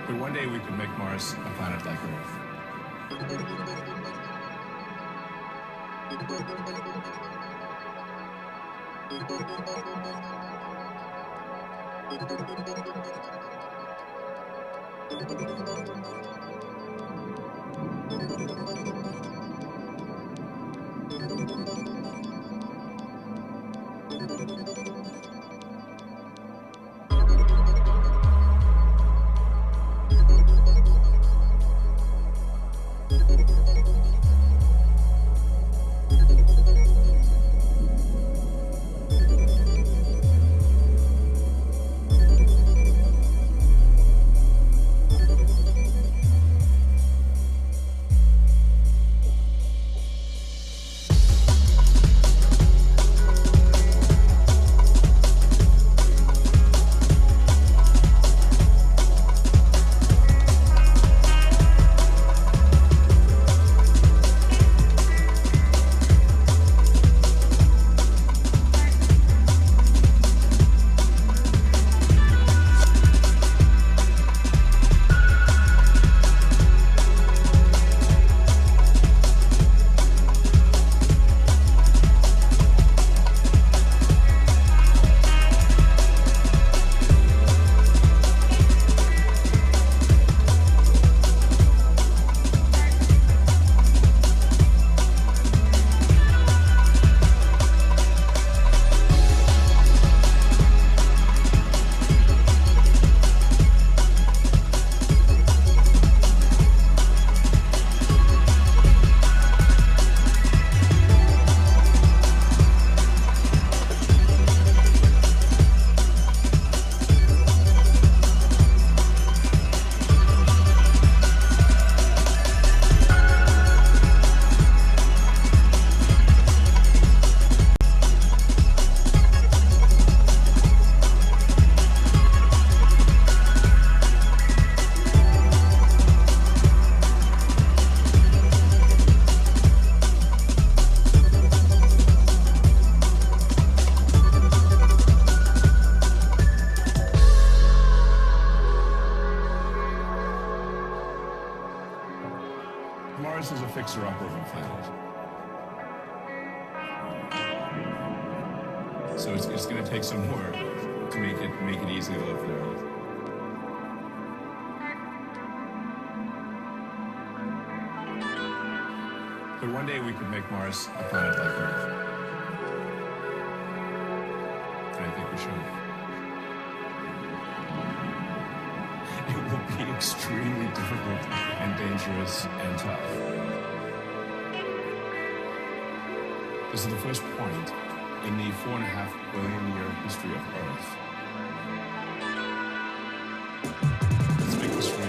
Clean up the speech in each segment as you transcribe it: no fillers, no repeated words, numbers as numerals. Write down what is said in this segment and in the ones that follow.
But one day we could make Mars a planet like Earth. Mars is a fixer-upper of a planet. So it's going to take some work to make it easy to live there. But one day we could make Mars a planet like Earth. And I think we should. It will be extremely difficult and dangerous and tough. This is the first point in the 4.5 billion year history of Earth. Let's make this real.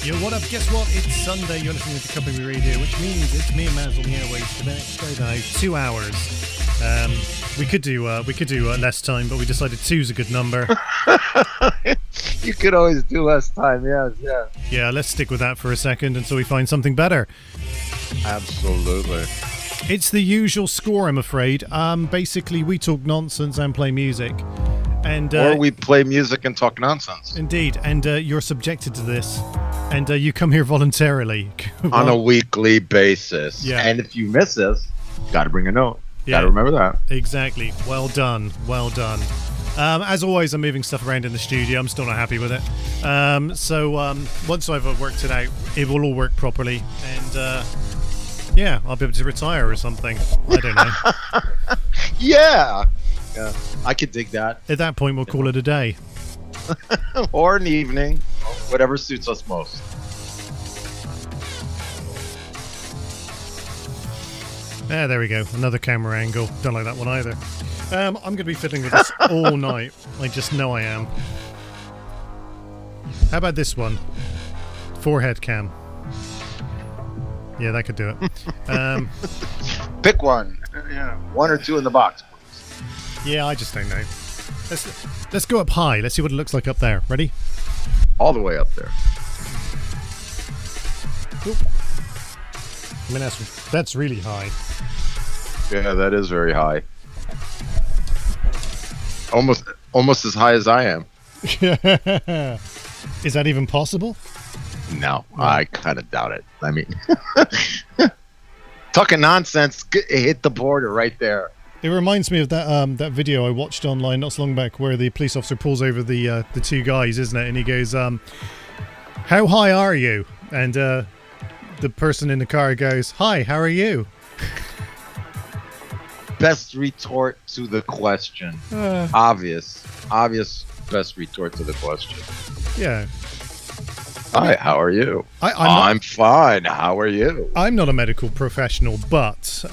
Yo, what up? Guess what? It's Sunday. You're listening to Kopimistic Radio, which means it's me and Maz on the airwaves for the next, I don't know, 2 hours. We could do less time, but we decided 2's a good number. You could always do less time, yeah. Yeah, let's stick with that for a second until we find something better. Absolutely. It's the usual score, I'm afraid. Basically, we talk nonsense and play music. And, or we play music and talk nonsense. Indeed, and you're subjected to this. And you come here voluntarily. On a weekly basis. Yeah. And if you miss us, gotta bring a note. Yeah, gotta remember that. Exactly. Well done. Well done. As always, I'm moving stuff around in the studio. I'm still not happy with it. So once I've worked it out, it will all work properly. And yeah, I'll be able to retire or something. I don't know. Yeah, I could dig that. At that point, we'll call it a day. Or an evening. Whatever suits us most. There we go. Another camera angle. Don't like that one either. I'm going to be fiddling with this all night. I just know I am. How about this one? Forehead cam. Yeah, that could do it. Pick one. Yeah, 1 or 2 in the box. Yeah, I just don't know. Let's go up high. Let's see what it looks like up there. Ready? All the way up there. Oop. I mean, that's really high. Yeah, that is very high. Almost as high as I am. Is that even possible? No, I kind of doubt it. I mean, talking nonsense hit the border right there. It reminds me of that video I watched online not so long back where the police officer pulls over the 2 guys, isn't it? And he goes, "How high are you?" And the person in the car goes, "Hi, how are you?" Best retort to the question. Obvious best retort to the question. Yeah. Hi, how are you? I'm fine. How are you? I'm not a medical professional, but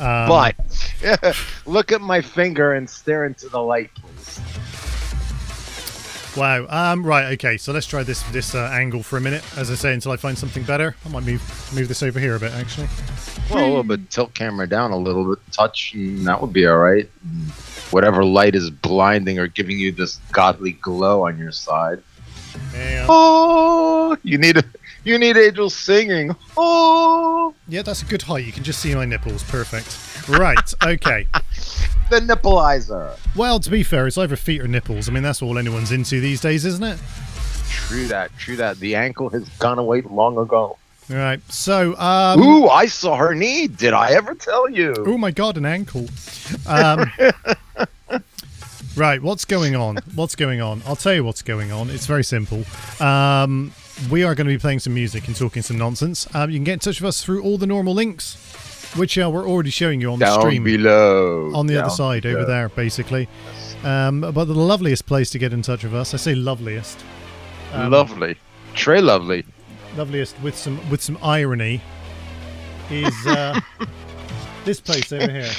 look at my finger and stare into the light, please. Wow. Right. Okay. So let's try this angle for a minute. As I say, until I find something better. I might move this over here a bit, actually. Well, a little bit. Tilt camera down a little bit. Touch, and that would be all right. Whatever light is blinding or giving you this godly glow on your side. Yeah. Oh, you need angels singing. Oh, yeah, that's a good height. You can just see my nipples. Perfect. Right. Okay. The nippleizer. Well, to be fair, it's either feet or nipples. I mean, that's all anyone's into these days, isn't it? True that. The ankle has gone away long ago. All right. So, ooh, I saw her knee. Did I ever tell you? Oh my God, an ankle. Right, what's going on? I'll tell you what's going on. It's very simple. We are going to be playing some music and talking some nonsense. You can get in touch with us through all the normal links, which we're already showing you on the stream. Down below. On the other side, over there, basically. But the loveliest place to get in touch with us, I say loveliest. Lovely. Trey lovely. Loveliest with some irony is... this place over here.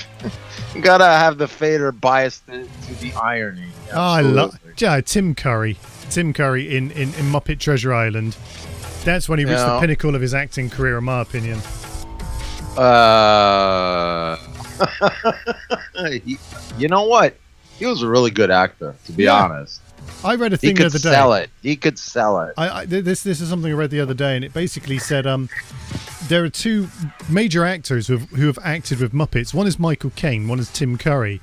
Gotta have the fader biased to the irony. Absolutely. Oh, I love Tim Curry. Tim Curry in Muppet Treasure Island. That's when he reached the pinnacle of his acting career, in my opinion. You know what? He was a really good actor, to be honest. I read a thing the other day. He could sell it. This is something I read the other day, and it basically said there are 2 major actors who have acted with Muppets. One is Michael Caine, one is Tim Curry.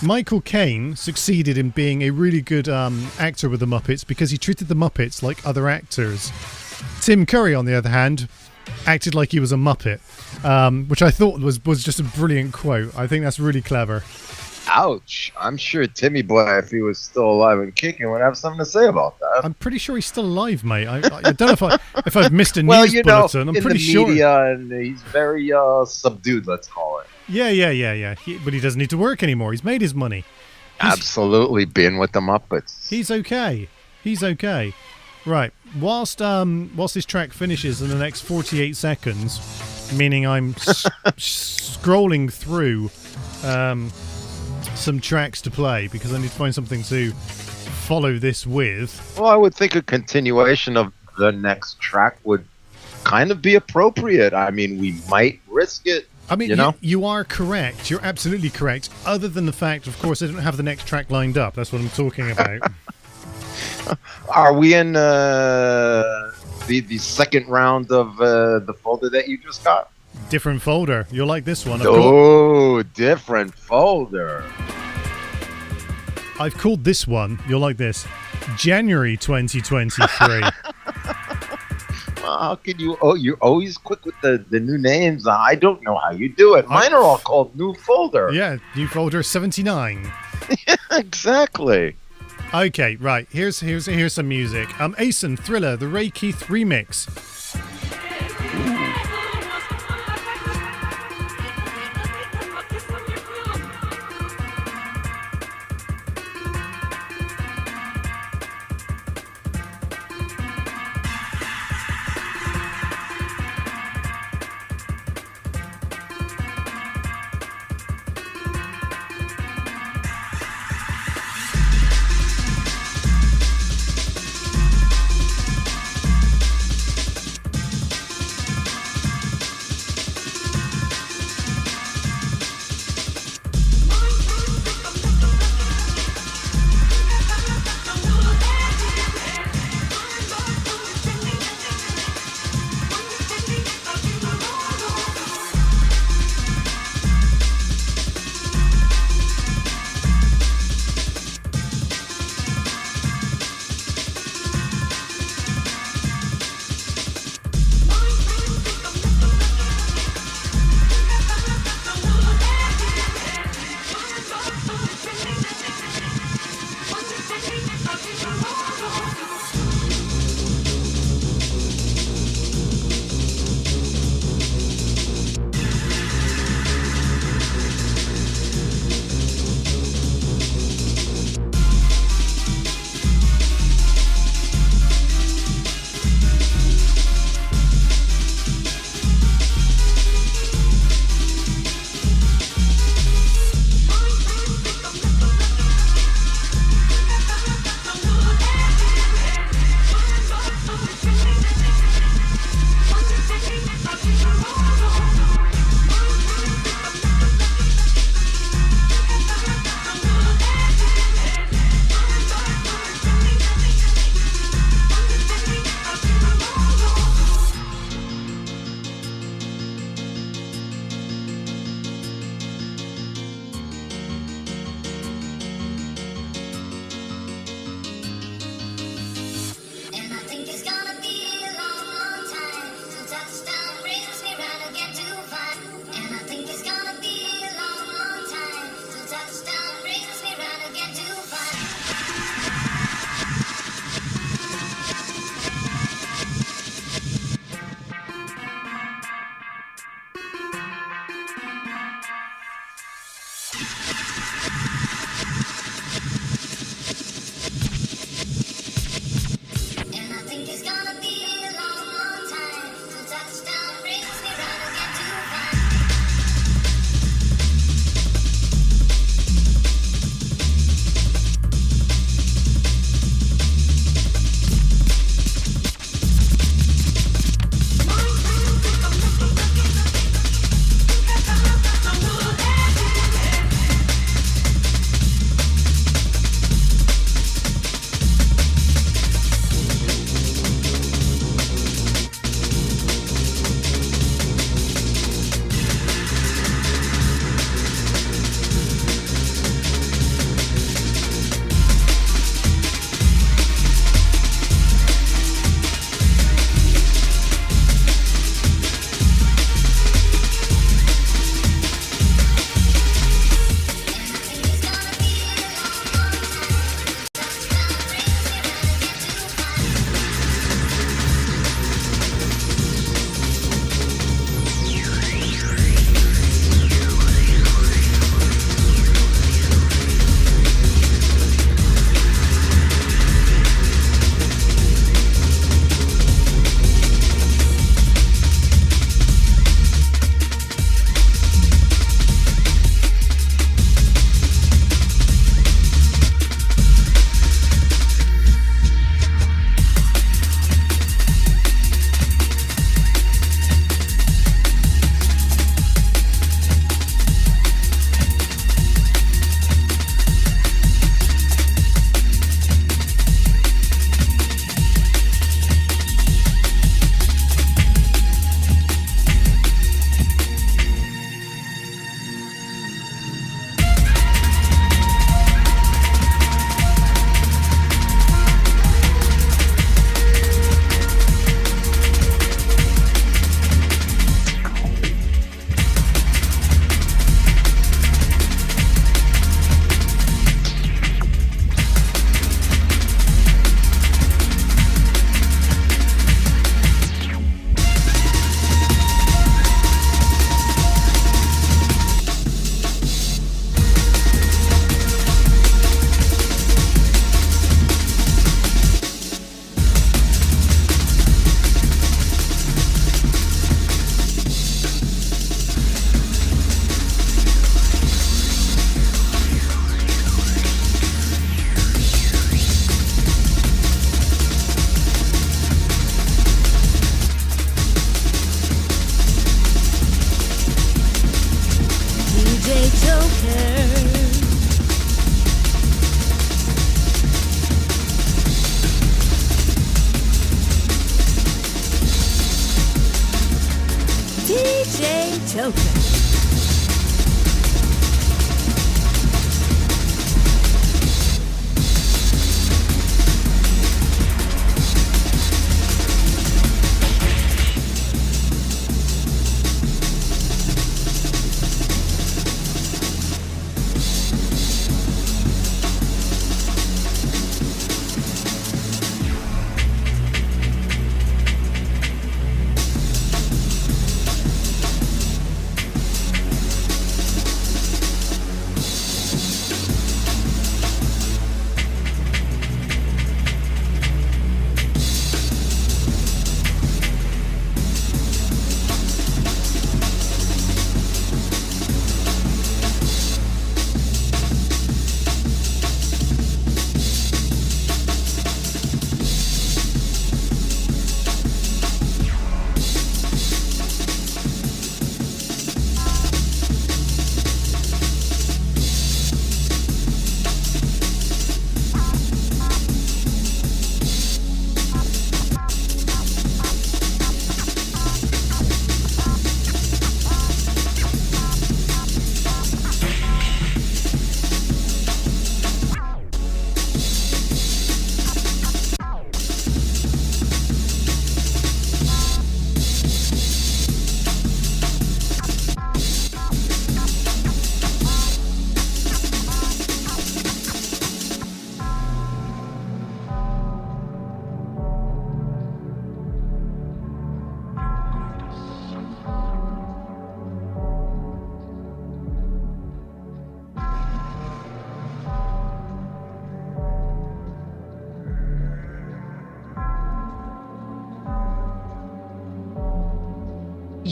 Michael Caine succeeded in being a really good actor with the Muppets because he treated the Muppets like other actors. Tim Curry, on the other hand, acted like he was a Muppet, which I thought was just a brilliant quote. I think that's really clever. Ouch. I'm sure Timmy Boy, if he was still alive and kicking, would have something to say about that. I'm pretty sure he's still alive, mate. I don't know if I've missed a news bulletin. I'm pretty sure. In the media, and he's very subdued, let's call it. Yeah. But he doesn't need to work anymore. He's made his money. Absolutely been with the Muppets. He's okay. Right. Whilst this track finishes in the next 48 seconds, meaning I'm scrolling through some tracks to play because I need to find something to follow this with. Well, I would think a continuation of the next track would kind of be appropriate. I mean, we might risk it. I mean, you know, you are correct. You're absolutely correct. Other than the fact, of course, I don't have the next track lined up. That's what I'm talking about. Are we in the second round of the folder that you just got? Different folder. You'll like this one. Different folder. I've called this one. You'll like this. January 2023. How can you? Oh, you're always quick with the new names. I don't know how you do it. Mine are all called new folder. Yeah, new folder 79. Exactly. Okay, right. Here's some music. Asen, Thriller, the Ray Keith remix.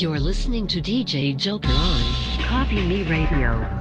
You're listening to DJ Joker on Copy Me Radio.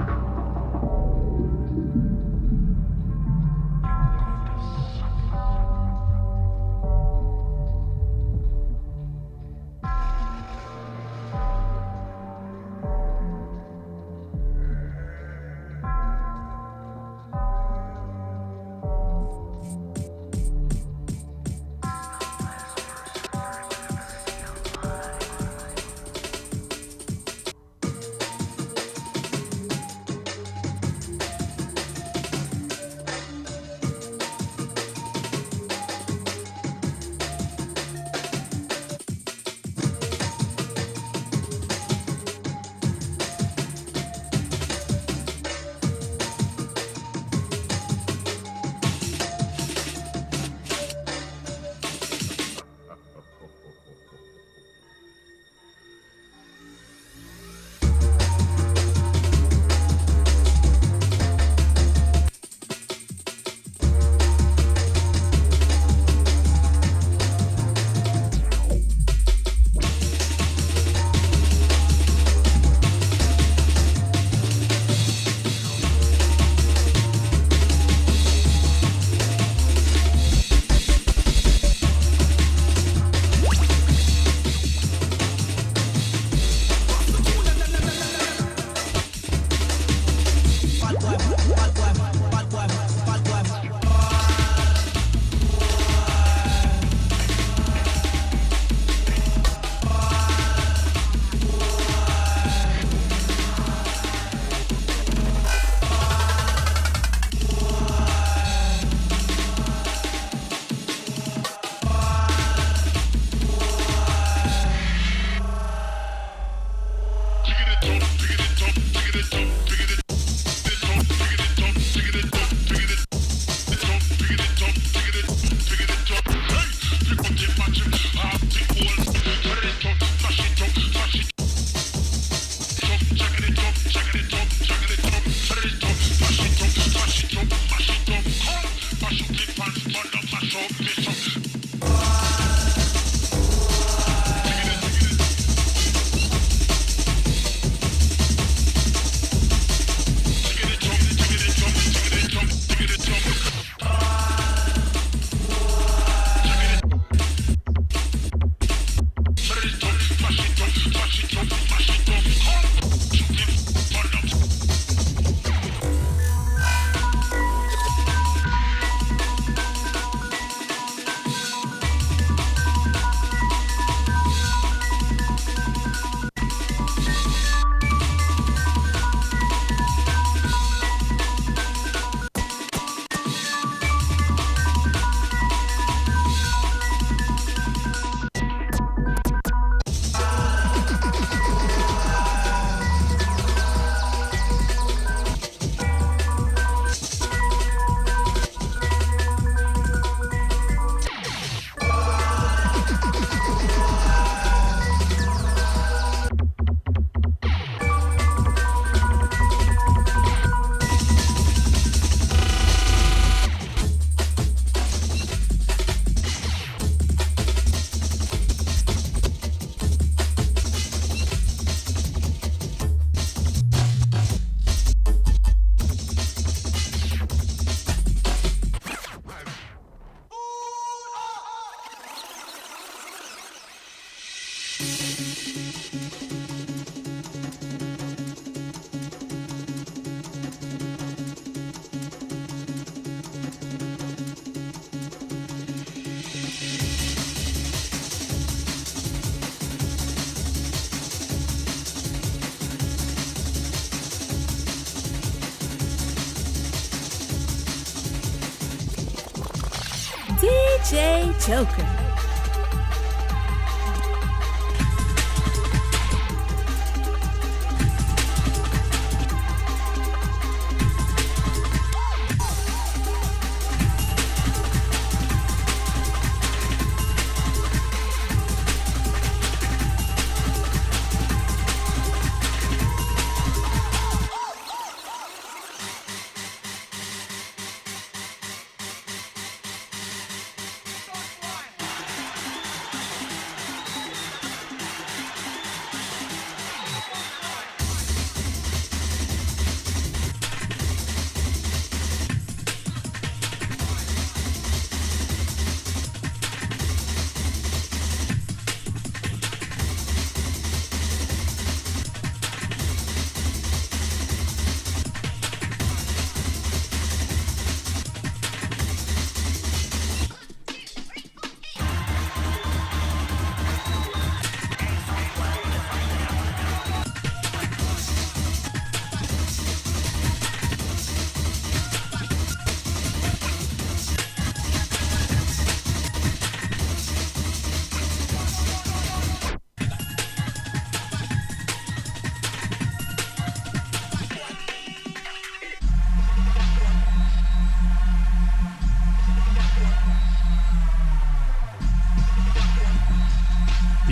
DJ Joker.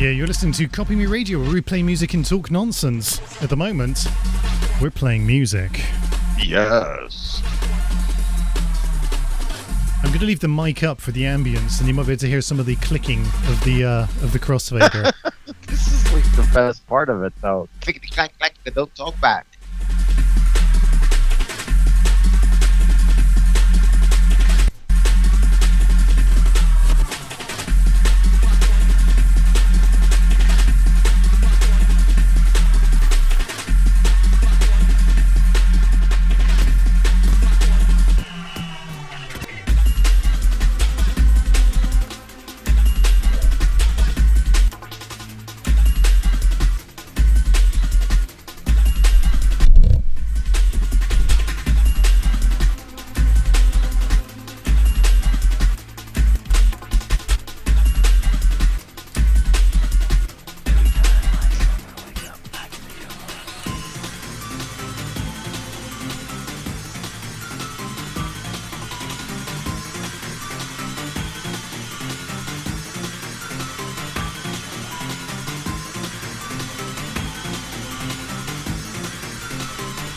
Yeah, you're listening to Copy Me Radio, where we play music and talk nonsense. At the moment, we're playing music. Yes. I'm going to leave the mic up for the ambience, and you might be able to hear some of the clicking of the crossfader. This is like the best part of it, though. Clickety clack clack, but don't talk back.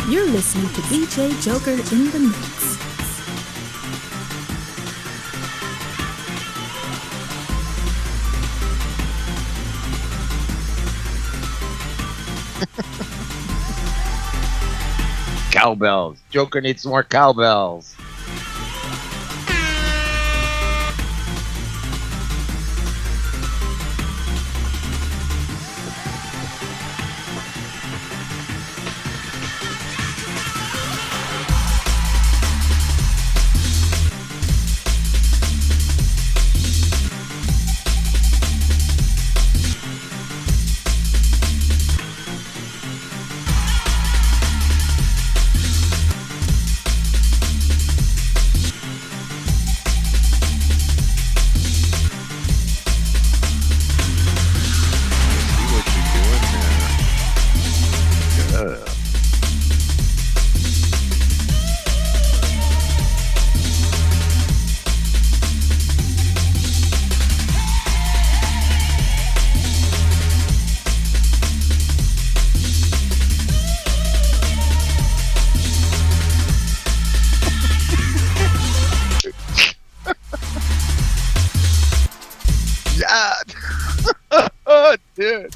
You're listening to DJ Joker in the mix. Cowbells. Joker needs more cowbells. Dude.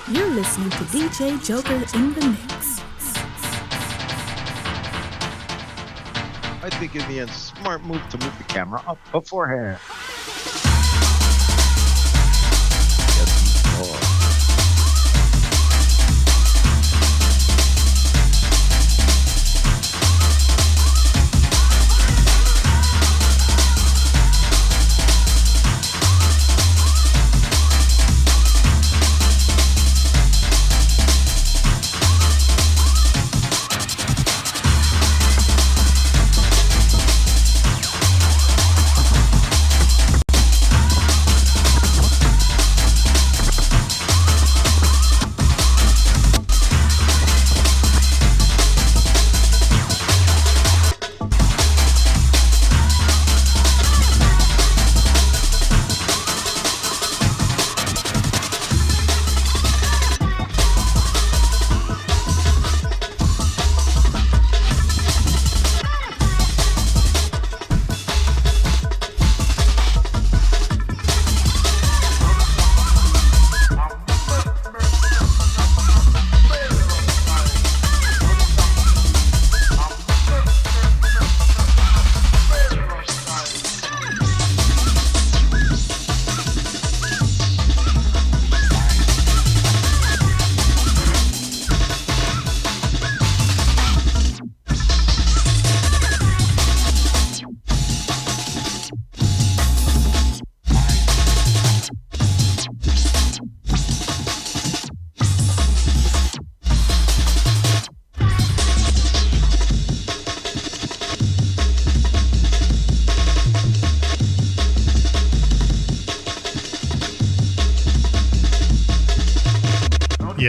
You're listening to DJ Joker in the mix. I think in the end, smart move to move the camera up beforehand.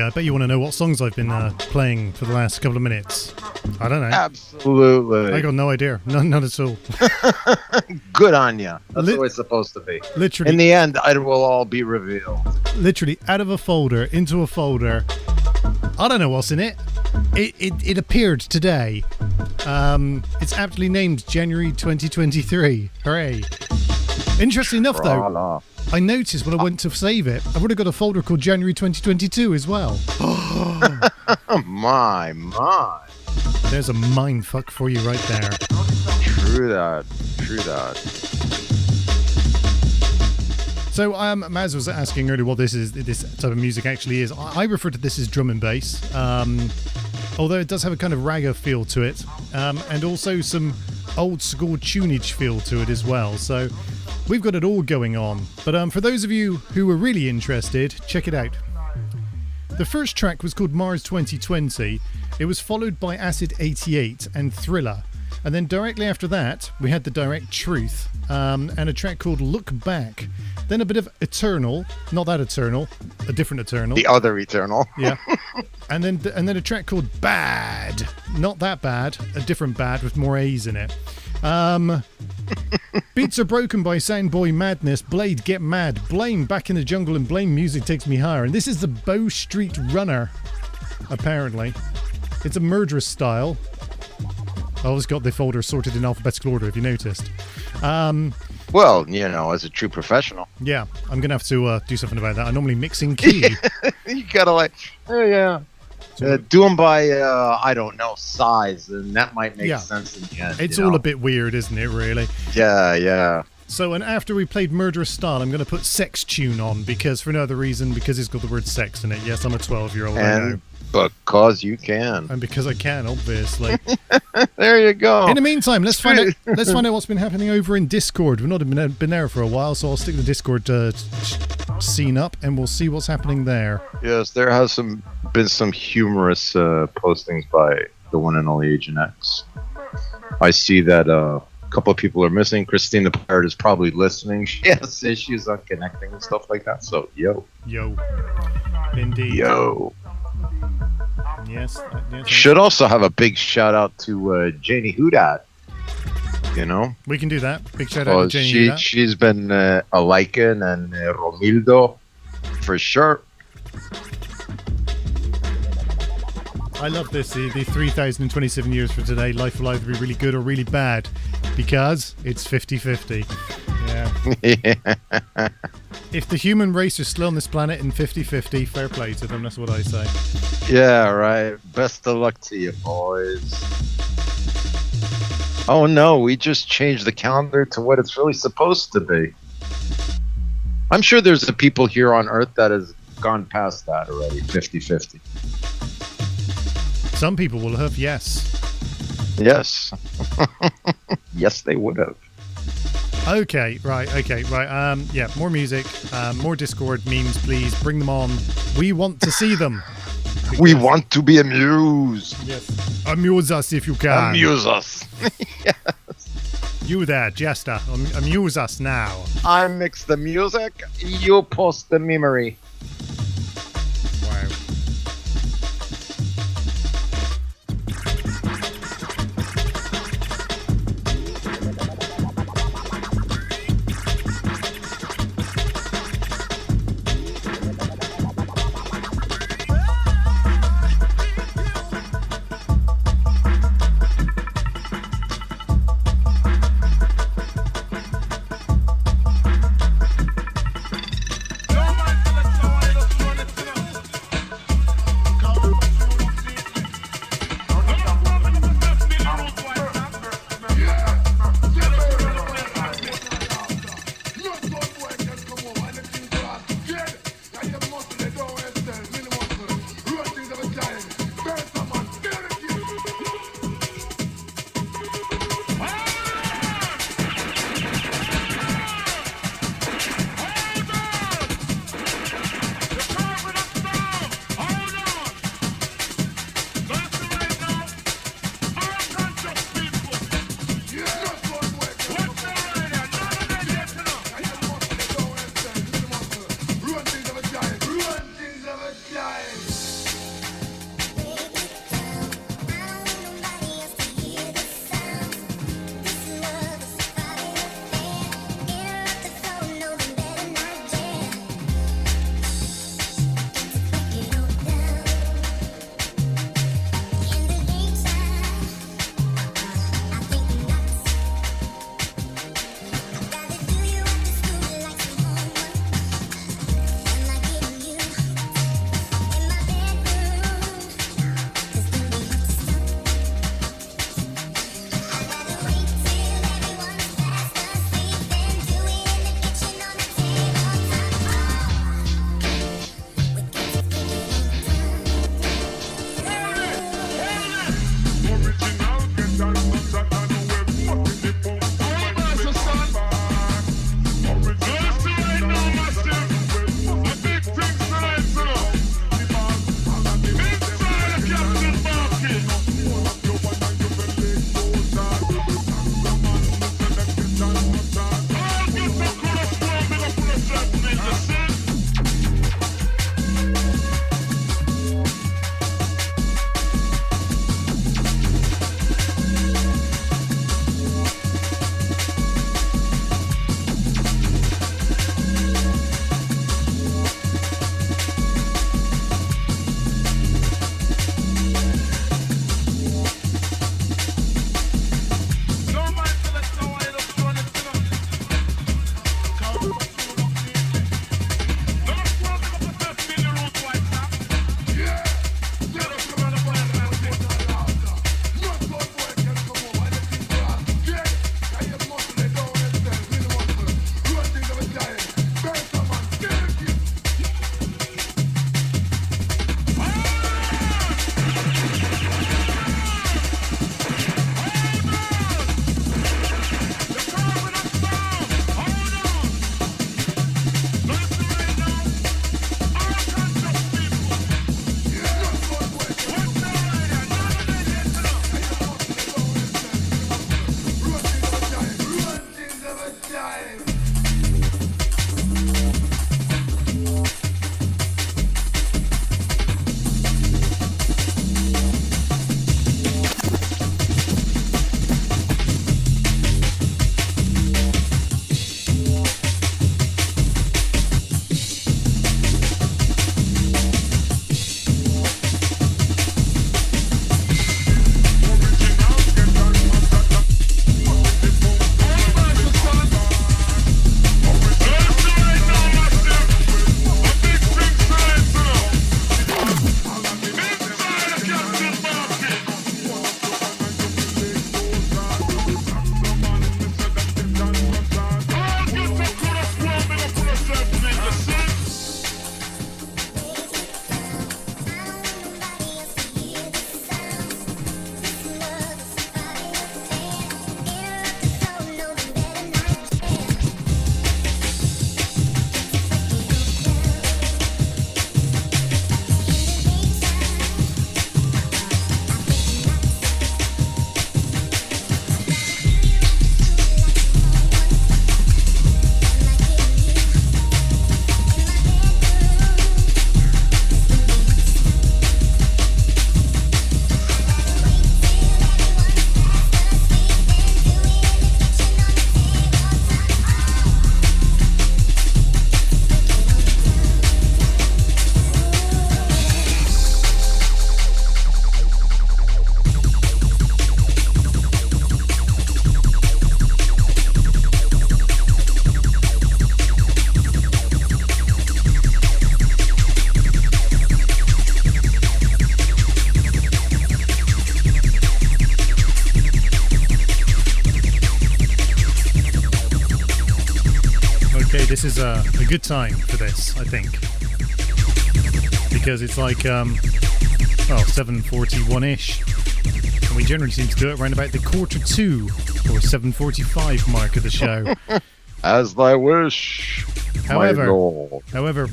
I bet you want to know what songs I've been playing for the last couple of minutes. I don't know. Absolutely. I got no idea. None at all. Good on ya. That's the way it's supposed to be. Literally. In the end, it will all be revealed. Literally, out of a folder, into a folder. I don't know what's in it. It appeared today. It's aptly named January 2023. Hooray. Interesting enough, though, I noticed when I went to save it, I would have got a folder called January 2022 as well. My. There's a mindfuck for you right there. True that. So, Maz was asking earlier what this type of music actually is. I refer to this as drum and bass, although it does have a kind of ragga feel to it, and also some old school tunage feel to it as well. So, we've got it all going on. But for those of you who were really interested, check it out. The first track was called Mars 2020. It was followed by Acid 88 and Thriller. And then directly after that, we had The Direct Truth, and a track called Look Back. Then a bit of Eternal, not that Eternal, a different Eternal. The other Eternal. Yeah. And then a track called Bad, not that bad, a different bad with more A's in it. Beats Are Broken by Soundboy Madness, Blade Get Mad, Blame Back in the Jungle, and Blame Music Takes Me Higher. And this is the Bow Street Runner, apparently. It's a murderous style. I always got the folder sorted in alphabetical order, if you noticed. Well, as a true professional. Yeah, I'm going to have to do something about that. I normally mix in key. You gotta do them by, I don't know, size, and that might make sense in the end. It's all a bit weird, isn't it, really? Yeah. So, and after we played Murderous Style, I'm going to put Sex Tune on, because for no other reason, because it's got the word sex in it. Yes, I'm a 12-year-old, I know. Because you can. And because I can, obviously. There you go. In the meantime, let's find out what's been happening over in Discord. We've not been there for a while, so I'll stick the Discord scene up, and we'll see what's happening there. Yes, there has been some humorous postings by the one and only Agent X. I see that a couple of people are missing. Christine the Pirate is probably listening. She has issues on connecting and stuff like that. So, yo. Indeed. Yo. Yes. Should also have a big shout out to Janie Hudat. We can do that. Big shout out to Janie Hudat. She's been a Lycan and Romildo for sure. I love this. The 3,027 years for today. Life will either be really good or really bad, because it's 50-50. Yeah. If the human race is still on this planet in 50-50, fair play to them. That's what I say. Yeah, right. Best of luck to you, boys. Oh no, we just changed the calendar to what it's really supposed to be. I'm sure there's the people here on Earth that has gone past that already, 50-50. Some people will have, yes. Yes. Yes, they would have. Okay, right. Yeah, more music, more Discord memes, please. Bring them on. We want to see them. We want to be amused. Yes. Amuse us if you can. Amuse us. Yes. You there, Jester. Amuse us now. I mix the music, you post the memory. Wow. this is a good time for this, I think, because it's like 7:41ish, and we generally seem to do it around about the 1:45 or 7:45 mark of the show. As thy wish, However, my lord.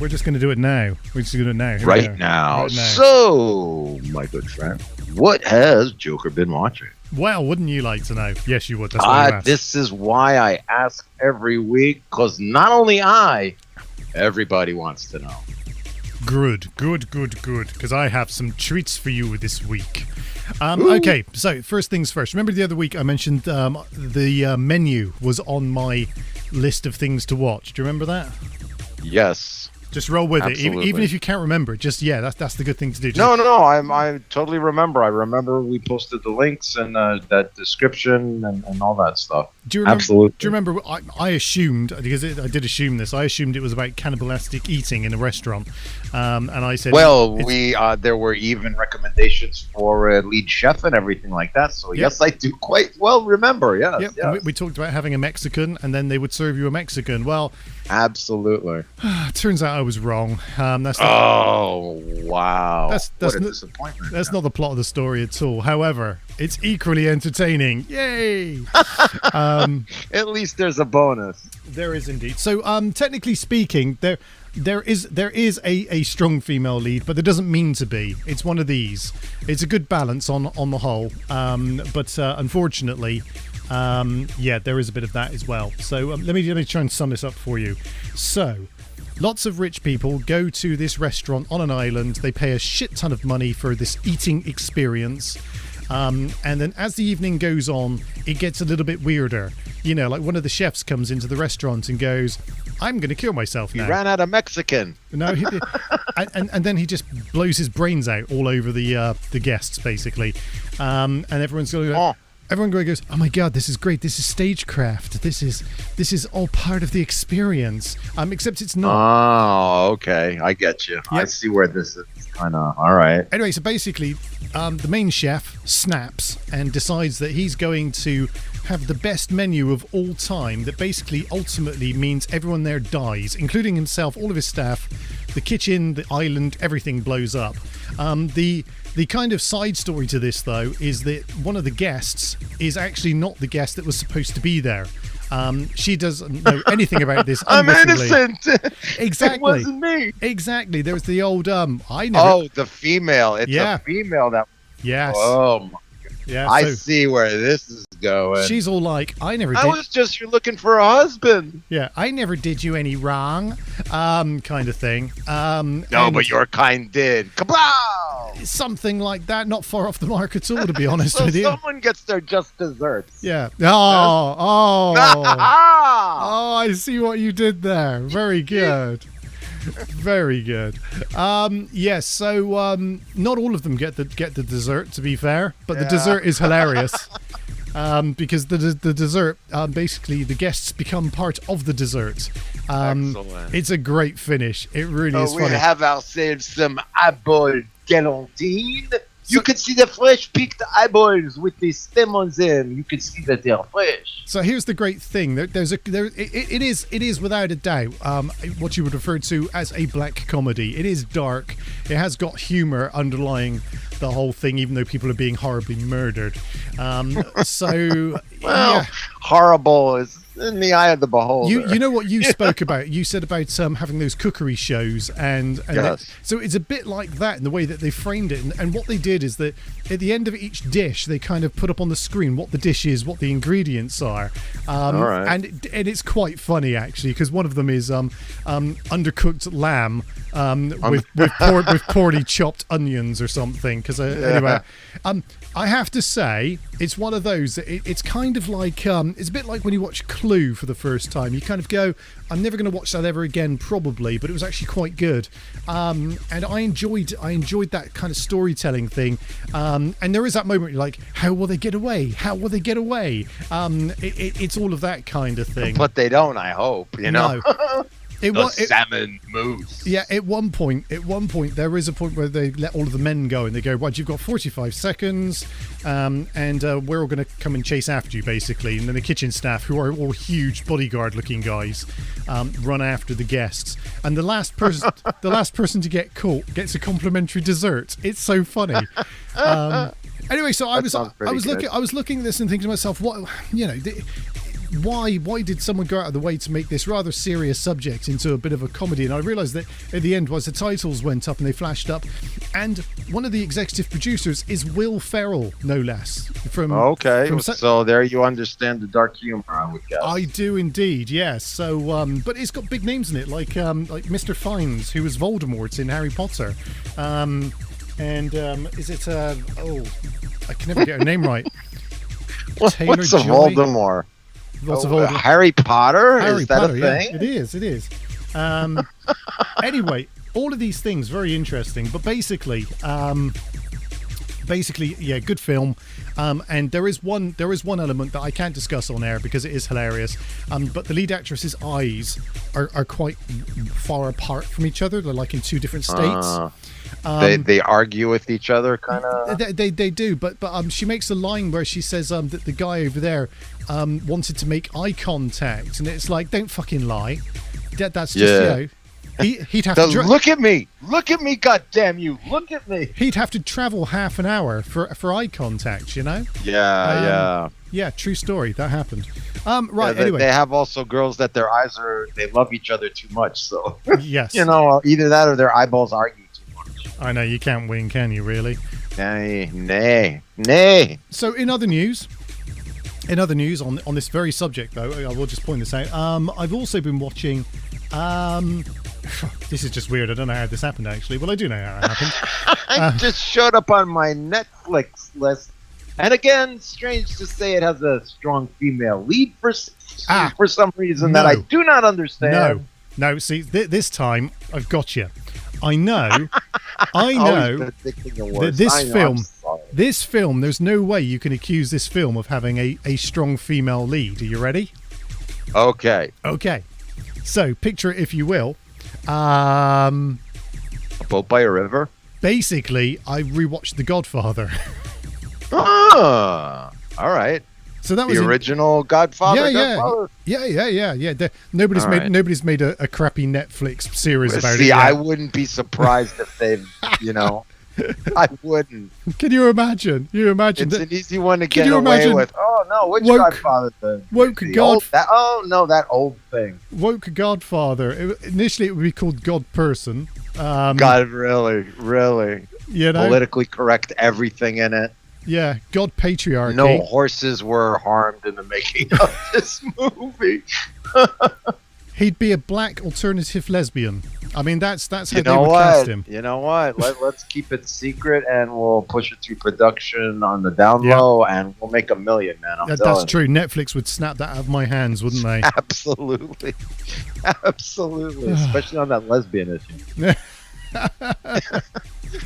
we're just going to do it now. We're just going to do it now. Here we Right go. now. Right now. So, my good friend, what has Joker been watching? Well, wouldn't you like to know? Yes, you would. That's why you asked. This is why I ask every week, because not only everybody wants to know. Good. Because I have some treats for you this week. Okay, so first things first. Remember the other week I mentioned the menu was on my list of things to watch. Do you remember that? Yes. Just roll with Absolutely. it, even if you can't remember it. Just that's the good thing to do. Just, No, I totally remember. I remember we posted the links and that description and all that stuff. Do you remember, Absolutely. Do you remember? I assumed, because I did assume this. I assumed it was about cannibalistic eating in a restaurant, and I said, Well, it's- there were even recommendations for lead chef and everything like that. So yes, I do quite well remember. Yes, Yep, yes. we talked about having a Mexican, and then they would serve you a Mexican. Well, Absolutely. turns out I was wrong. That's not, Oh wow! That's what a not- disappointment. that's not the plot of the story at all. However, it's equally entertaining. Yay! At least there's a bonus. There is indeed. So, technically speaking, there is a strong female lead, but there doesn't mean to be. It's one of these. It's a good balance on the whole, but unfortunately, there is a bit of that as well. So let me try and sum this up for you. So, lots of rich people go to this restaurant on an island. They pay a shit ton of money for this eating experience. And then as the evening goes on, it gets a little bit weirder. You know, like one of the chefs comes into the restaurant and goes, I'm going to kill myself now. He ran out of Mexican. No, and then he just blows his brains out all over the guests, basically. And everyone's going to go, everyone goes, oh my God, this is great. This is stagecraft. This is all part of the experience. Except it's not. Oh, okay. I get you. I Yep. see where this is kind of all right. Anyway, so basically, the main chef snaps and decides that he's going to have the best menu of all time that basically ultimately means everyone there dies, including himself, all of his staff, the kitchen, the island, everything blows up. The kind of side story to this, though, is that one of the guests is actually not the guest that was supposed to be there. She doesn't know anything about this. I'm unwittingly. innocent. Exactly. It wasn't me. Exactly. There was the old I never. Oh, the female. It's Yeah. a female that. Yes. Oh, my. Yeah. I so see where this is going. she's all like, I never I did. was just looking for a husband. Yeah, I never did you any wrong, kind of thing. No, and but your kind did. Kablow! something like that. Not far off the mark at all, to be honest So with you. someone gets their just desserts. Yeah. Oh, Ah! I see what you did there. Very good. Very good. Yes. So not all of them get the dessert, to be fair, but the dessert is hilarious. Because the dessert, basically, the guests become part of the dessert. Excellent. It's a great finish. It really is We funny. have ourselves some eyeball galantine. You can see the fresh picked eyeballs with the stem on them. You can see that they are fresh. So here's the great thing. It is without a doubt what you would refer to as a black comedy. It is dark. It has got humor underlying the whole thing, even though people are being horribly murdered. Horrible is in the eye of the beholder. You know what you spoke about? You said about having those cookery shows, and Yes. so it's a bit like that in the way that they framed it. And what they did is that at the end of each dish, they kind of put up on the screen what the dish is, what the ingredients are, All right. and it's quite funny actually, because one of them is undercooked lamb with poorly chopped onions or something. Because anyway, I have to say it's one of those. It's kind of like it's a bit like when you watch Clue for the first time. You kind of go, I'm never going to watch that ever again, probably, but it was actually quite good. And I enjoyed that kind of storytelling thing. And there is that moment where you're like, how will they get away? How will they get away? It's all of that kind of thing. But they don't, I hope, you know. No. Salmon moose. Yeah, at one point, there is a point where they let all of the men go and they go, right, you've got 45 seconds, and we're all going to come and chase after you, basically. And then the kitchen staff, who are all huge bodyguard-looking guys, run after the guests. And the last person to get caught gets a complimentary dessert. It's so funny. Anyway, so I was looking at this and thinking to myself, what, you know. Why did someone go out of the way to make this rather serious subject into a bit of a comedy? And I realised that at the end, was the titles went up and they flashed up, and one of the executive producers is Will Ferrell, no less. So there you understand the dark humor, I would guess. I do indeed, yes. So, but it's got big names in it, like Mr. Fiennes, who was Voldemort in Harry Potter, is it? I can never get her name right. What's a Voldemort? Harry Potter? Is that a thing? Yeah, it is. Anyway, all of these things very interesting, but basically, yeah, good film. And there is one element that I can't discuss on air because it is hilarious. But the lead actress's eyes are quite far apart from each other. They're like in two different states. They argue with each other, kind of. They do, but she makes a line where she says that the guy over there wanted to make eye contact, and it's like, don't fucking lie. That's just, you know, he'd have to look at me, god damn you, look at me. He'd have to travel half an hour for eye contact, you know. Yeah. True story, that happened. Right. Anyway, they have also girls that their eyes they love each other too much, so yes, you know, either that or their eyeballs argue. I know, you can't win, can you, really? Nay. So in other news on this very subject, though, I will just point this out. I've also been watching. This is just weird. I don't know how this happened, actually. Well, I do know how it happened. It just showed up on my Netflix list. And again, strange to say, it has a strong female lead for some reason that I do not understand. No. See, this time I've got you. I know that this film, there's no way you can accuse this film of having a strong female lead. Are you ready? Okay. So, picture it, if you will. A boat by a river? Basically, I rewatched The Godfather. All right. So that was the original Godfather. Yeah. Nobody's made a crappy Netflix series about it. See, I wouldn't be surprised if they've, you know, I wouldn't. Can you imagine? It's an easy one to get away with. Oh no, which Godfather? That old thing. Woke Godfather. Initially, it would be called God Person. God, really. You know, politically correct everything in it. Yeah, God Patriarchy. No horses were harmed in the making of this movie. He'd be a black alternative lesbian. I mean, that's how they would cast him. You know what? Let's keep it secret, and we'll push it through production on the down low, and we'll make $1 million, man. That's true. Netflix would snap that out of my hands, wouldn't they? Absolutely. Especially on that lesbian issue.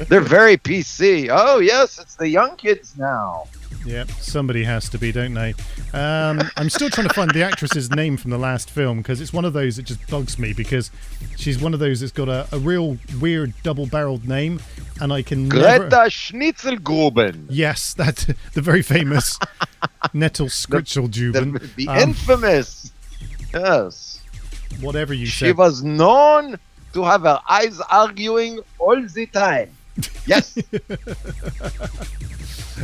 They're very PC. Oh, yes, it's the young kids now. Yep, somebody has to be, don't they? I'm still trying to find the actress's name from the last film, because it's one of those that just bugs me, because she's one of those that's got a real weird double-barreled name, and I can Greta Schnitzelgruben. Yes, that's the very famous Nettel Scritzeljuben. The infamous. Yes. Whatever you said. She was known to have her eyes arguing all the time. Yes.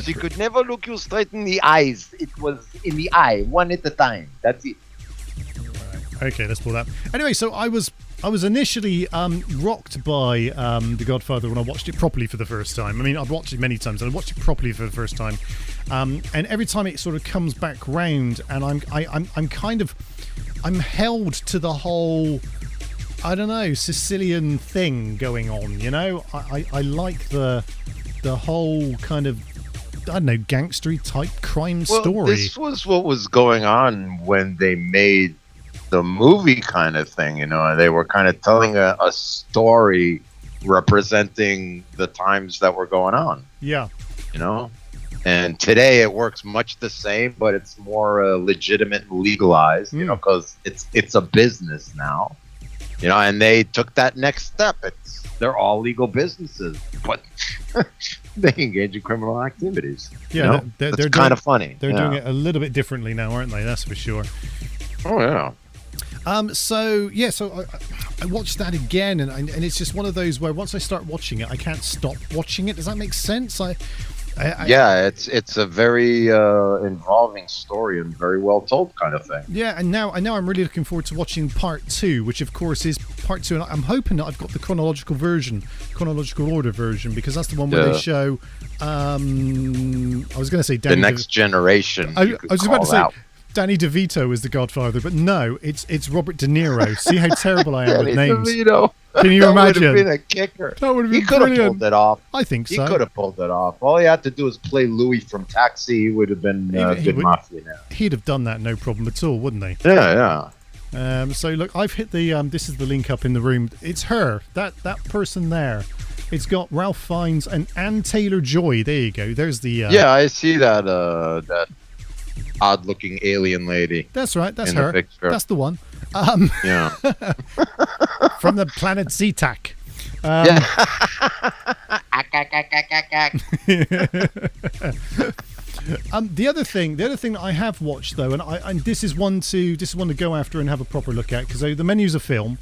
She could never look you straight in the eyes. It was in the eye, one at a time. That's it. Right. Okay, let's pull that. Anyway, so I was initially rocked by The Godfather when I watched it properly for the first time. I mean, I've watched it many times, and I watched it properly for the first time. And every time it sort of comes back round, and I'm held to the whole, I don't know, Sicilian thing going on. You know, I like the whole kind of, I don't know, gangstery type crime story. This was what was going on when they made the movie kind of thing, you know, and they were kind of telling a story representing the times that were going on. Yeah. You know? And today it works much the same, but it's more legitimate and legalized, you know, because it's a business now. You know, and they took that next step. They're all legal businesses, but they engage in criminal activities. Yeah, you know? they're kind of funny. They're doing it a little bit differently now, aren't they? That's for sure. Oh yeah. So I watched that again, and it's just one of those where once I start watching it, I can't stop watching it. Does that make sense? Yeah, it's a very involving story and very well told kind of thing. Yeah, and now I'm really looking forward to watching part 2, which of course is part 2, and I'm hoping that I've got the chronological order version, because that's the one where they show. I was going to say Danny the next generation. I was just about to say. Danny DeVito is the Godfather, but no, it's Robert De Niro. See how terrible I am with names. DeVito. Can you imagine? That would have been a kicker. That would have been He could have brilliant. pulled it off. I think so. He could have pulled it off. All he had to do was play Louis from Taxi. He would have been good mafia now. He'd have done that no problem at all, wouldn't he? Yeah, yeah. So look, I've hit the this is the link up in the room. It's her, that person there. It's got Ralph Fiennes and Ann Taylor-Joy. There you go. There's the yeah, I see that that odd-looking alien lady. That's right. That's in her. The picture. That's the one. Yeah. From the planet Zetak. The other thing that I have watched though, and this is one to go after and have a proper look at, because the menu's a film.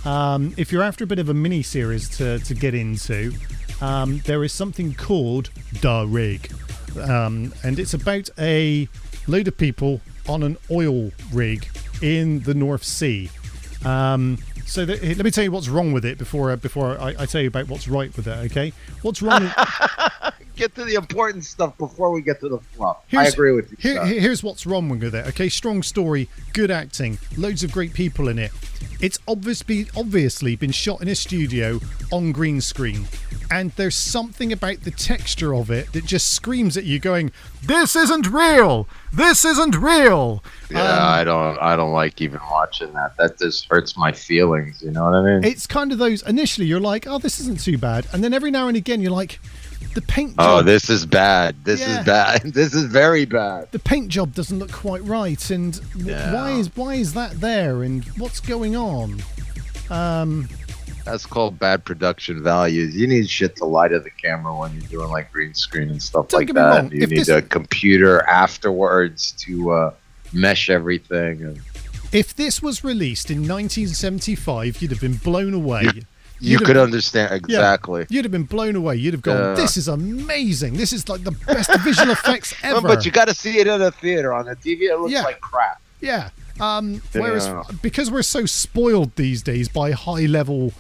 If you're after a bit of a mini series to get into, there is something called The Rig, and it's about a load of people on an oil rig in the North Sea. So let me tell you what's wrong with it before I tell you about what's right with it. Okay, what's wrong? Get to the important stuff before we get to the fluff. I agree with you. Here's what's wrong with it. Okay, strong story, good acting, loads of great people in it. It's obviously been shot in a studio on green screen, and there's something about the texture of it that just screams at you, going, "This isn't real. This isn't real." Yeah, I don't like even watching that. That just hurts my feelings. You know what I mean? It's kind of those. Initially, you're like, "Oh, this isn't too bad," and then every now and again, you're like, "The paint job." Oh, this is bad. This is bad. This is very bad. The paint job doesn't look quite right, and why is that there, and what's going on? That's called bad production values. You need shit to lie to the camera when you're doing like green screen and stuff Don't like get me that. wrong, You need a computer afterwards to mesh everything. And if this was released in 1975, you'd have been blown away. You could understand exactly. Yeah, you'd have been blown away. You'd have gone, "This is amazing. This is like the best visual effects ever." But you got to see it in a theater. On the TV, it looks like crap. Yeah. Whereas because we're so spoiled these days by high-level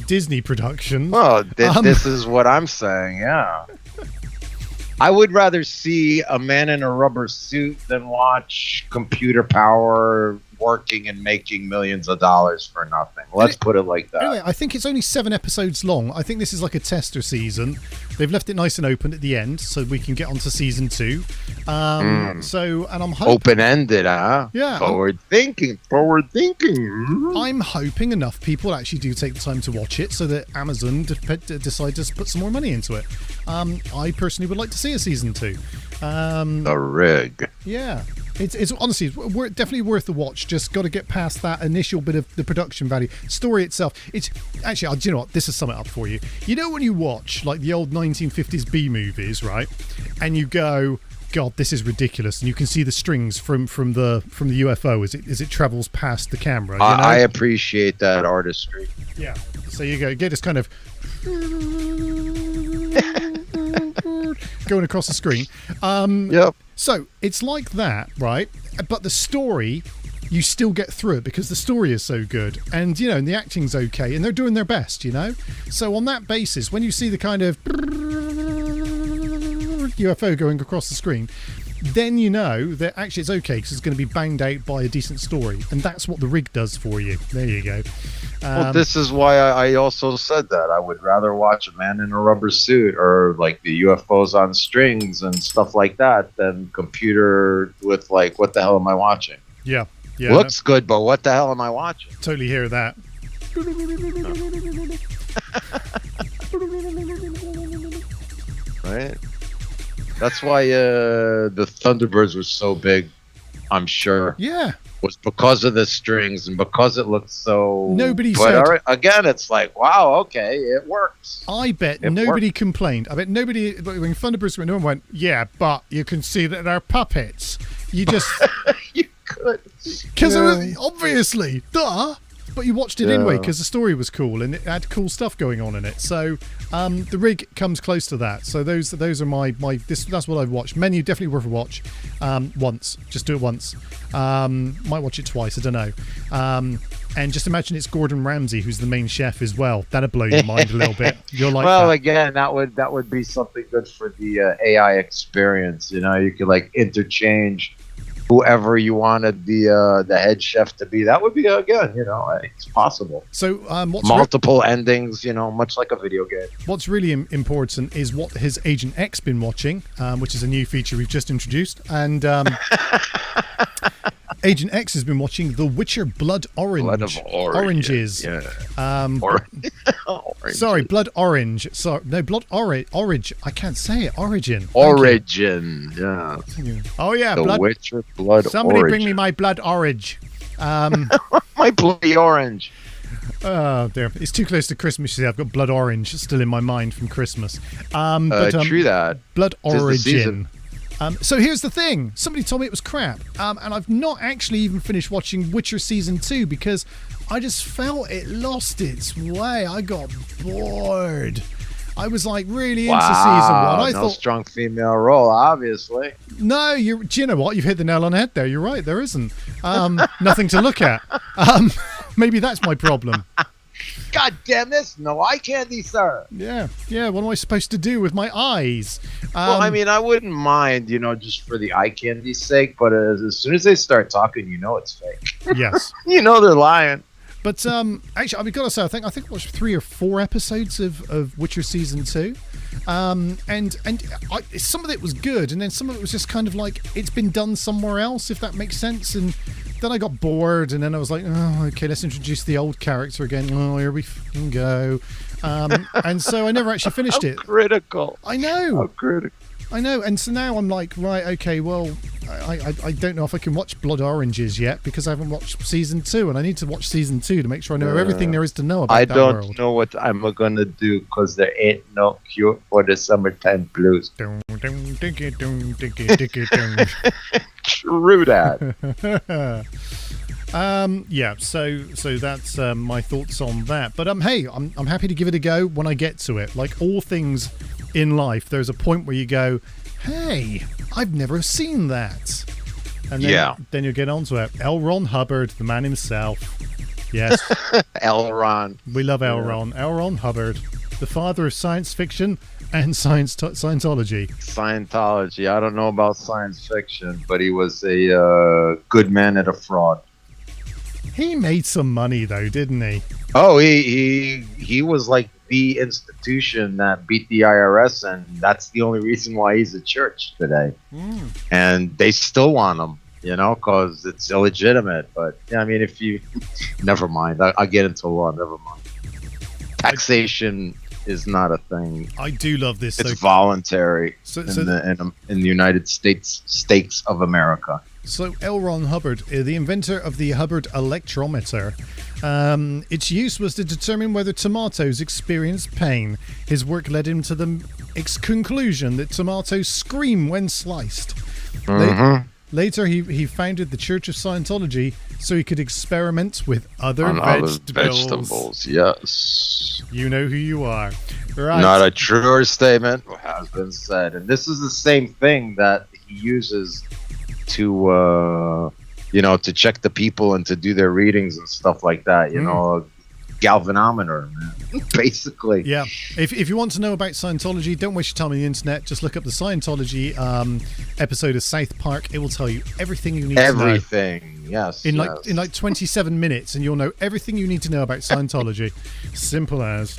Disney productions. Well, this is what I'm saying. Yeah. I would rather see a man in a rubber suit than watch computer power working and making millions of dollars for nothing. Let's put it like that. Anyway, I think it's only 7 episodes long. I think this is like a tester season. They've left it nice and open at the end, so we can get on to season 2. So, and I'm hoping open-ended, huh? Yeah. Forward thinking. I'm hoping enough people actually do take the time to watch it, so that Amazon decide to put some more money into it. I personally would like to see a season 2. The Rig. Yeah. It's honestly definitely worth the watch. Just got to get past that initial bit of the production value. Story itself, it's actually, do you know what? This will sum it up for you. You know when you watch like the old 1950s B movies, right? And you go, "God, this is ridiculous," and you can see the strings from the UFO as it travels past the camera. You know? I appreciate that artistry. Yeah. So you get this kind of going across the screen. Yep. So it's like that, right? But the story, you still get through it because the story is so good, and and the acting's okay, and they're doing their best, So on that basis, when you see the kind of UFO going across the screen, then you know that actually it's okay because it's going to be banged out by a decent story, and that's what The Rig does for you. There you go. Well, this is why I also said that I would rather watch a man in a rubber suit or like the UFOs on strings and stuff like that than computer with like, what the hell am I watching? Yeah. Looks good, but what the hell am I watching? Totally hear that. Right? That's why the Thunderbirds were so big, I'm sure. Yeah. was because of the strings and because it looked so. Nobody but said. again, it's like, wow, okay, it works. I bet It nobody worked. complained. I bet nobody. When Thunderbirds went, no one went. Yeah, but you can see that they're puppets. You just You could. because obviously, duh. But you watched it anyway because the story was cool and it had cool stuff going on in it. So the rig comes close to that. So those are my that's what I've watched. Menu definitely worth a watch. Once, just do it once. Might watch it twice. I don't know. And just imagine it's Gordon Ramsay who's the main chef as well. That'd blow your mind a little bit. You're like, well, that. again, that would be something good for the AI experience. You know, you could like interchange whoever you wanted the head chef to be. That would be again, you know, it's possible. So what's Multiple endings, you know, much like a video game. What's really important is what has Agent X been watching, which is a new feature we've just introduced. And Agent X has been watching The Witcher Blood Orange. Blood of Oranges. Yeah. Orange. Orange. Sorry, Blood Orange. Sorry, no, Blood Orange. I can't say it. Origin. Thank Origin. Yeah. you. Oh yeah, The Blood. Witcher Blood Somebody Orange. bring me my Blood Orange. My bloody orange. Oh dear, it's too close to Christmas. You see, I've got Blood Orange still in my mind from Christmas. True that. Blood Tis the Origin. season. So here's the thing. Somebody told me it was crap. And I've not actually even finished watching Witcher Season 2 because I just felt it lost its way. I got bored. I was like really into Season 1. I no thought, strong female role, obviously. no, do you know what? You've hit the nail on the head there. You're right. There isn't. Nothing to look at. Maybe that's my problem. God damn this! No eye candy, sir. Yeah. What am I supposed to do with my eyes? Well, I mean, I wouldn't mind, you know, just for the eye candy's sake. But as soon as they start talking, you know it's fake. Yes. You know they're lying. But actually, I've got to say, I think I watched 3 or 4 episodes of Witcher Season 2. And some of it was good, and then some of it was just kind of like it's been done somewhere else, if that makes sense. And then I got bored, and then I was like, oh, okay, let's introduce the old character again. Oh, here we fucking go. And so I never actually finished it. Critical. I know. How critical. I know. And so now I'm like, right, okay, well, I don't know if I can watch Blood Oranges yet because I haven't watched Season 2, and I need to watch Season 2 to make sure I know everything there is to know about I that don't world. know what I'm gonna do because there ain't no cure for the summertime blues. True that. Yeah, so that's my thoughts on that. But hey, I'm happy to give it a go when I get to it. Like all things in life, there's a point where you go, hey, I've never seen that. And then you'll get onto it. L. Ron Hubbard, the man himself. Yes. Elron. We love L. Ron. L. Ron Hubbard, the father of science fiction and Scientology. Scientology. I don't know about science fiction, but he was a good man and a fraud. He made some money though, didn't he? Oh, he was like the institution that beat the IRS, and that's the only reason why he's a church today. And they still want him, you know, because it's illegitimate. But yeah, I mean, if you never mind, I'll get into law. Never mind. Taxation is not a thing. I do love this. It's voluntary in the United States of America. So L. Ron Hubbard, the inventor of the Hubbard electrometer, its use was to determine whether tomatoes experience pain. His work led him to the conclusion that tomatoes scream when sliced. Later, he founded the Church of Scientology so he could experiment with other vegetables. Yes. You know who you are. Right. Not a truer statement has been said. And this is the same thing that he uses to to check the people and to do their readings and stuff like that, you know, galvanometer, man. Basically. Yeah. If you want to know about Scientology, don't waste your time on the internet. Just look up the Scientology episode of South Park. It will tell you everything you need to know. Everything, yes. In like 27 minutes, and you'll know everything you need to know about Scientology. Simple as.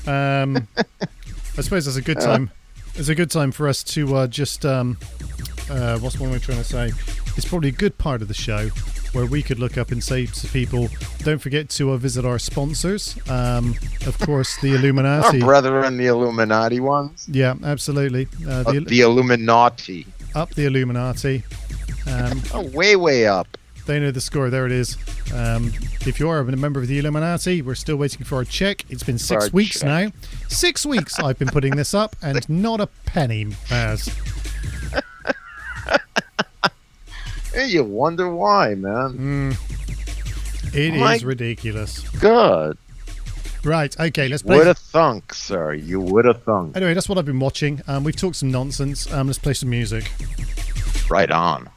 I suppose that's a good time. It's a good time for us to just what's one way trying to say? It's probably a good part of the show where we could look up and say to people, don't forget to visit our sponsors. Of course, the Illuminati. Our brethren, the Illuminati ones. Yeah, absolutely. The Illuminati. Up the Illuminati. Way up. They know the score. There it is. If you are a member of the Illuminati, we're still waiting for our check. It's been 6 weeks now. 6 weeks I've been putting this up, and not a penny has. Hey, you wonder why, man. It is ridiculous. God. Right, okay, let's play. Would have thunk, sir. You would have thunk. Anyway, that's what I've been watching. We've talked some nonsense. Let's play some music. Right on.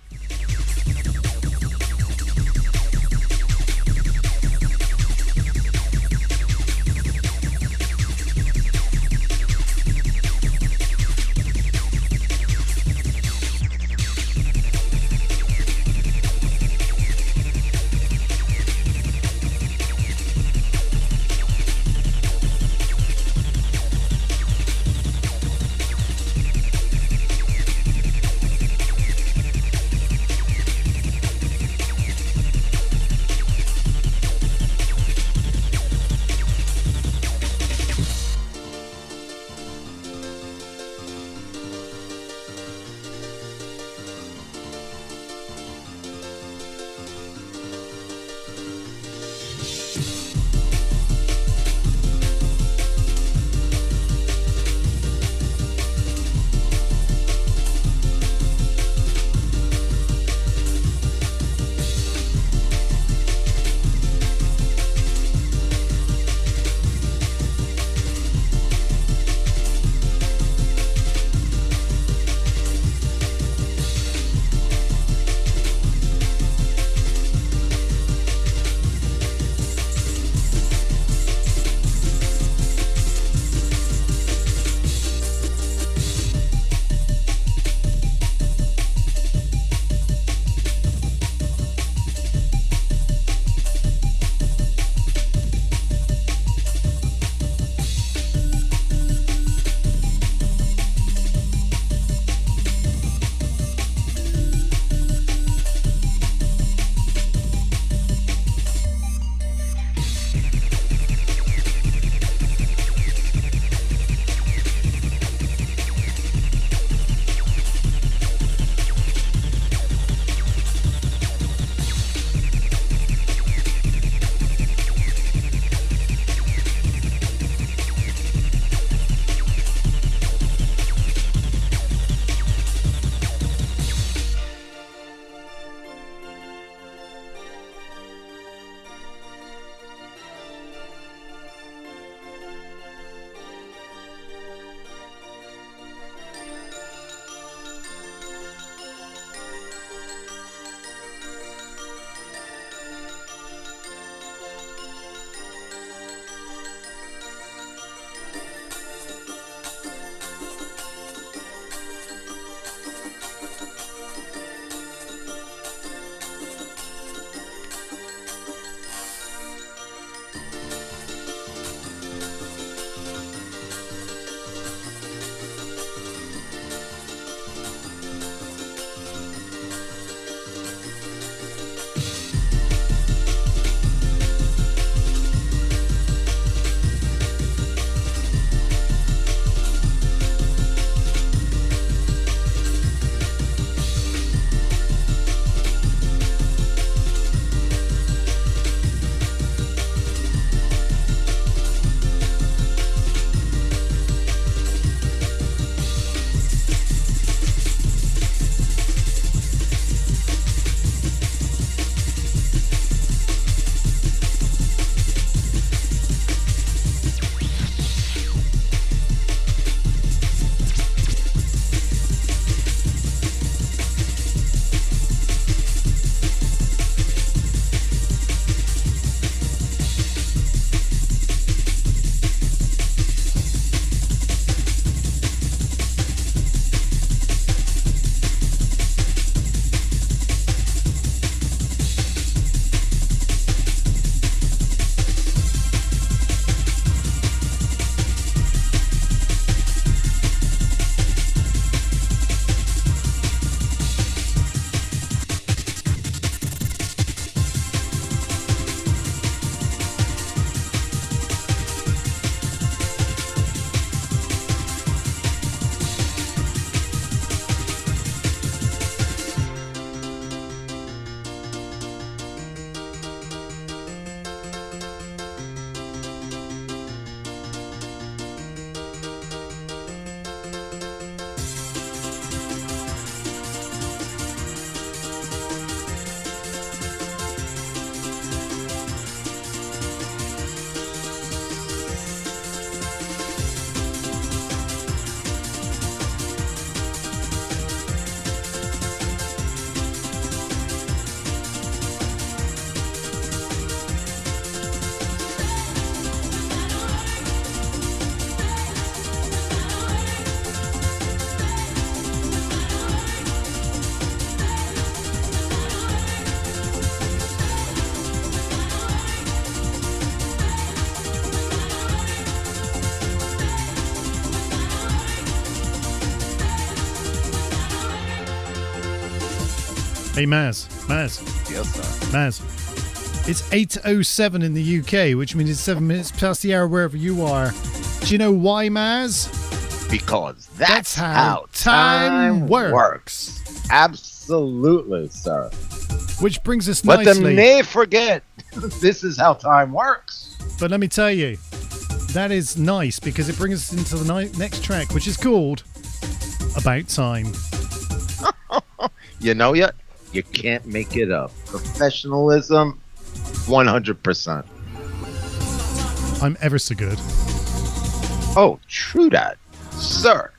Hey, Maz. Yes, sir. Maz. It's 8:07 in the UK, which means it's 7 minutes past the hour wherever you are. Do you know why, Maz? Because that's how time works. Absolutely, sir. Which brings us Let them nicely. may forget this is how time works. But let me tell you, that is nice because it brings us into the next track, which is called About Time. You know yet? You can't make it up. Professionalism, 100%. I'm ever so good. Oh, true that, sir.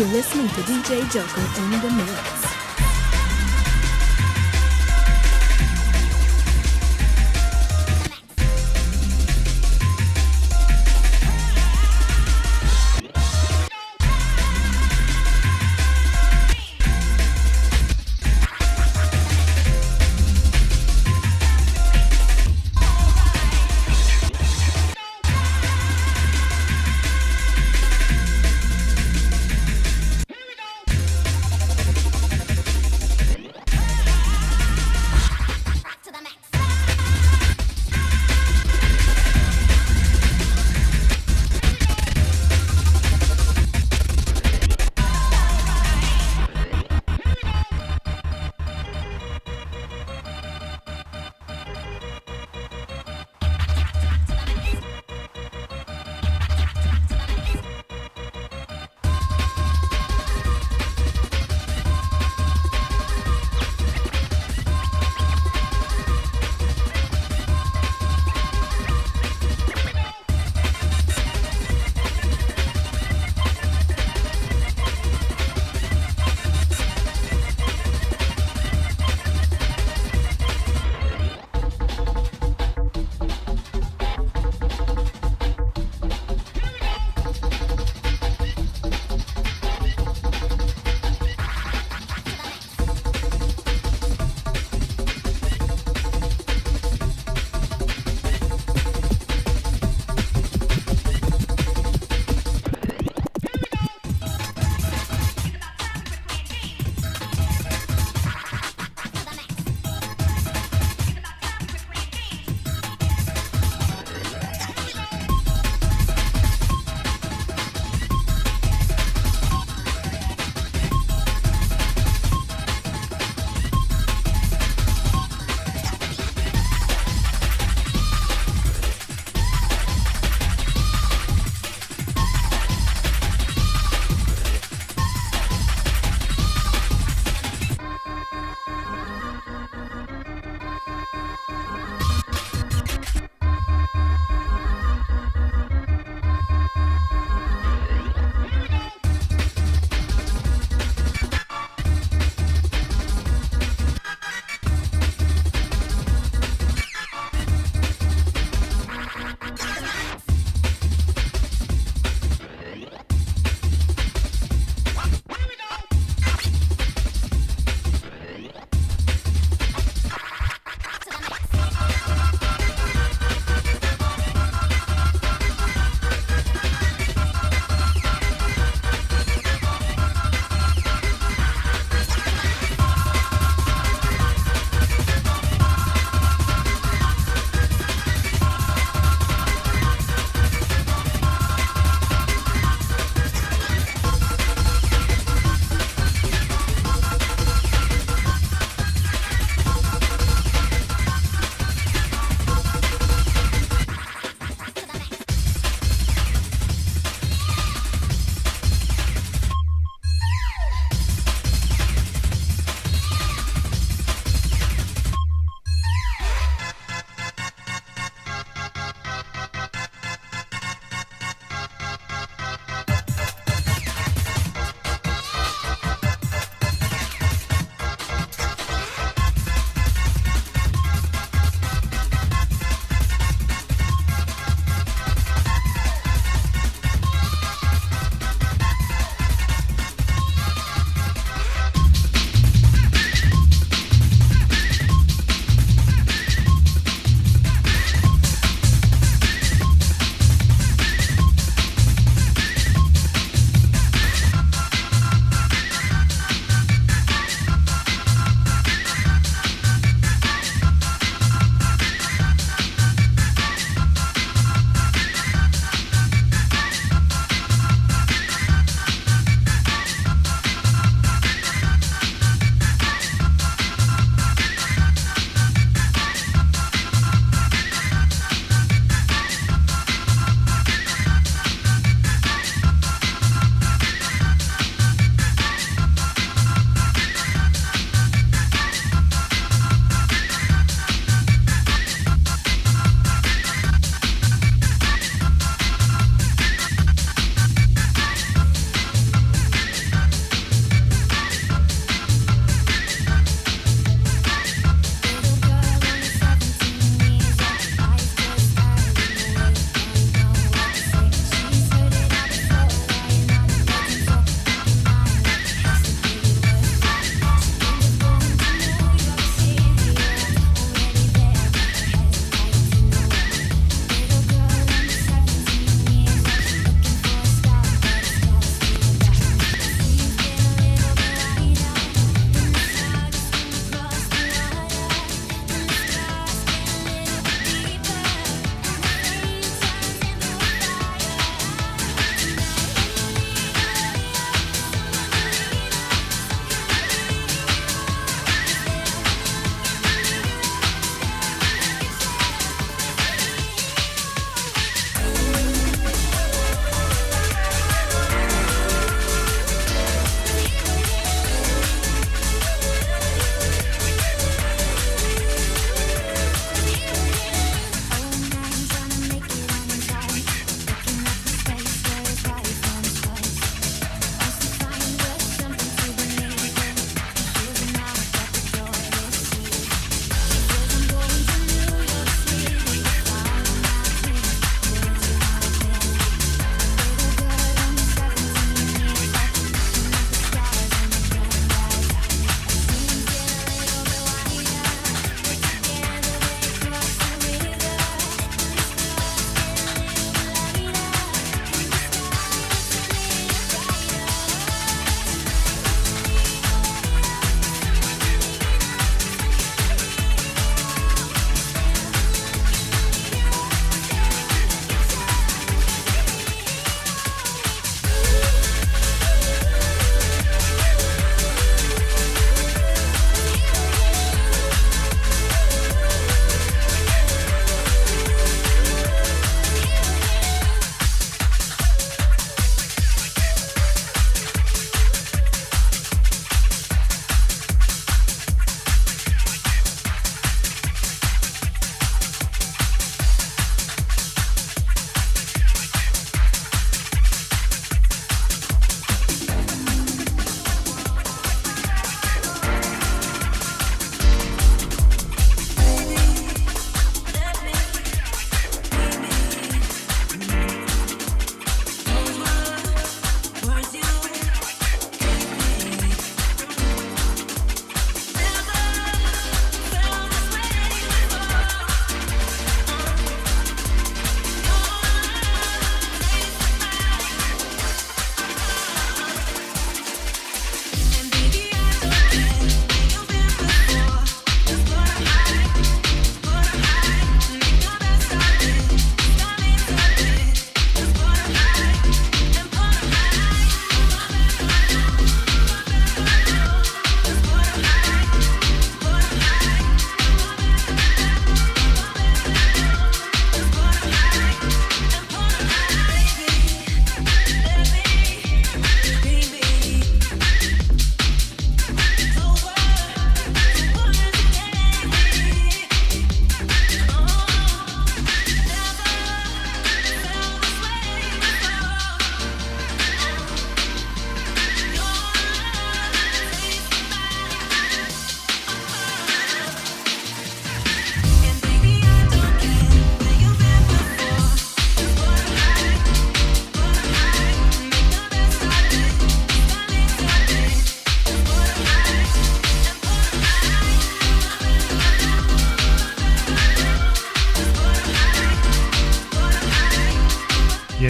You're listening to DJ Joker in the mix.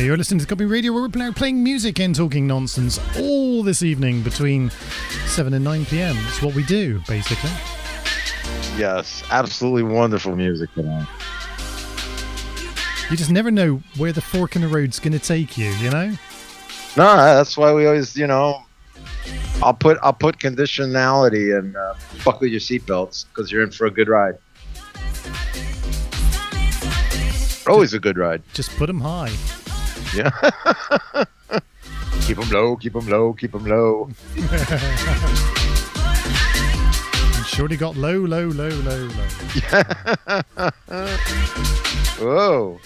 You're listening to Copy Radio, where we're playing music and talking nonsense all this evening between 7 and 9 p.m. It's what we do, basically. Yes, absolutely wonderful music tonight. You just never know where the fork in the road's going to take you, you know? No, that's why we always, I'll put conditionality and buckle your seatbelts because you're in for a good ride. Always a good ride. Just put them high. Yeah. Keep them low, keep them low, keep them low. Shorty got low, low, low, low, low. Whoa.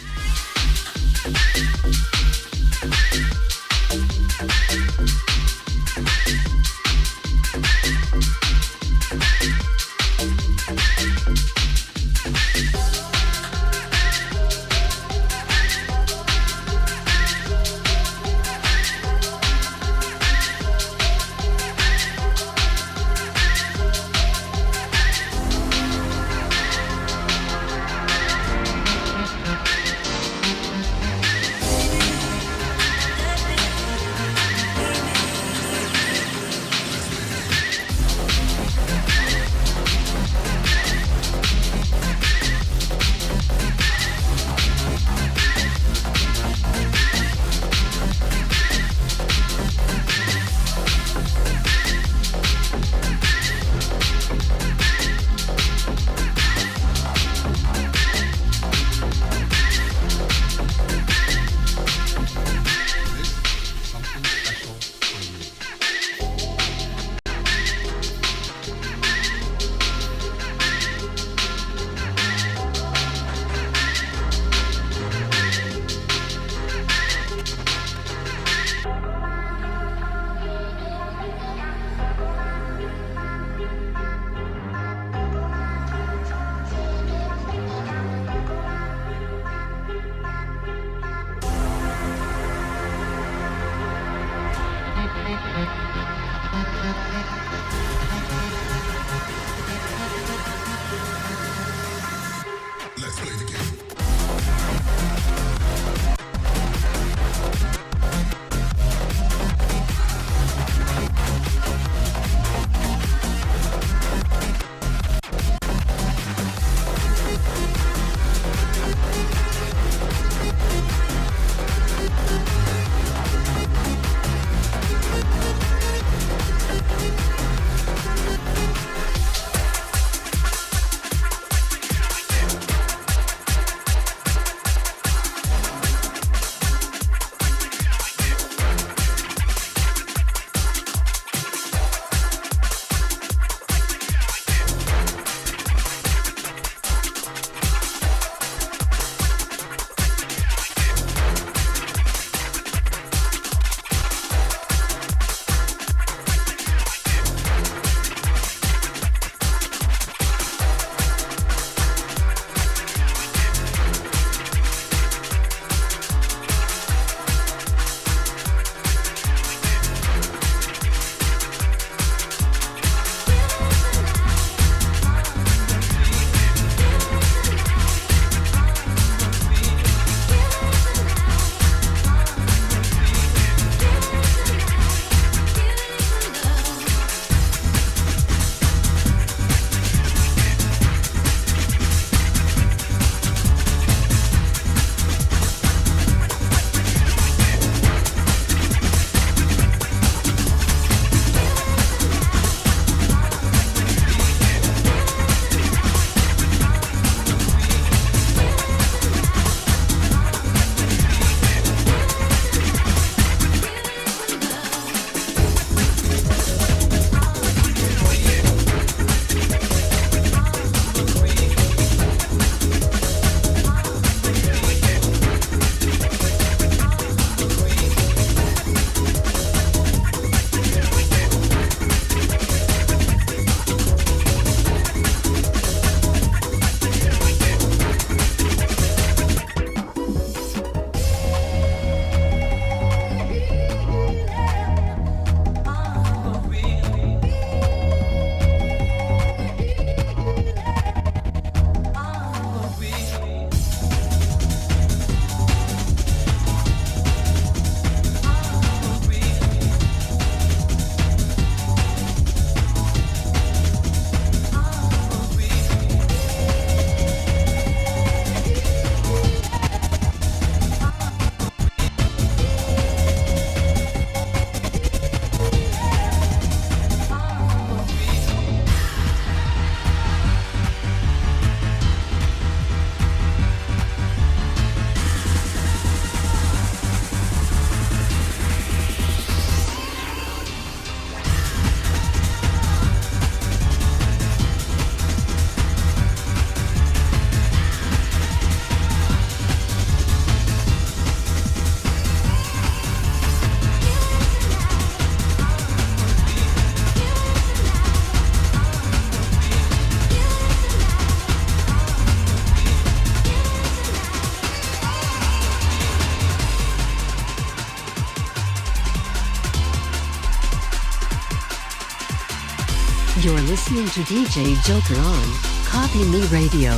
listening to DJ Joker on Copy Me Radio.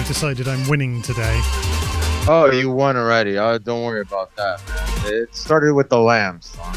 I've decided I'm winning today. Oh, you won already. Oh, don't worry about that, man. It started with the Lamb song.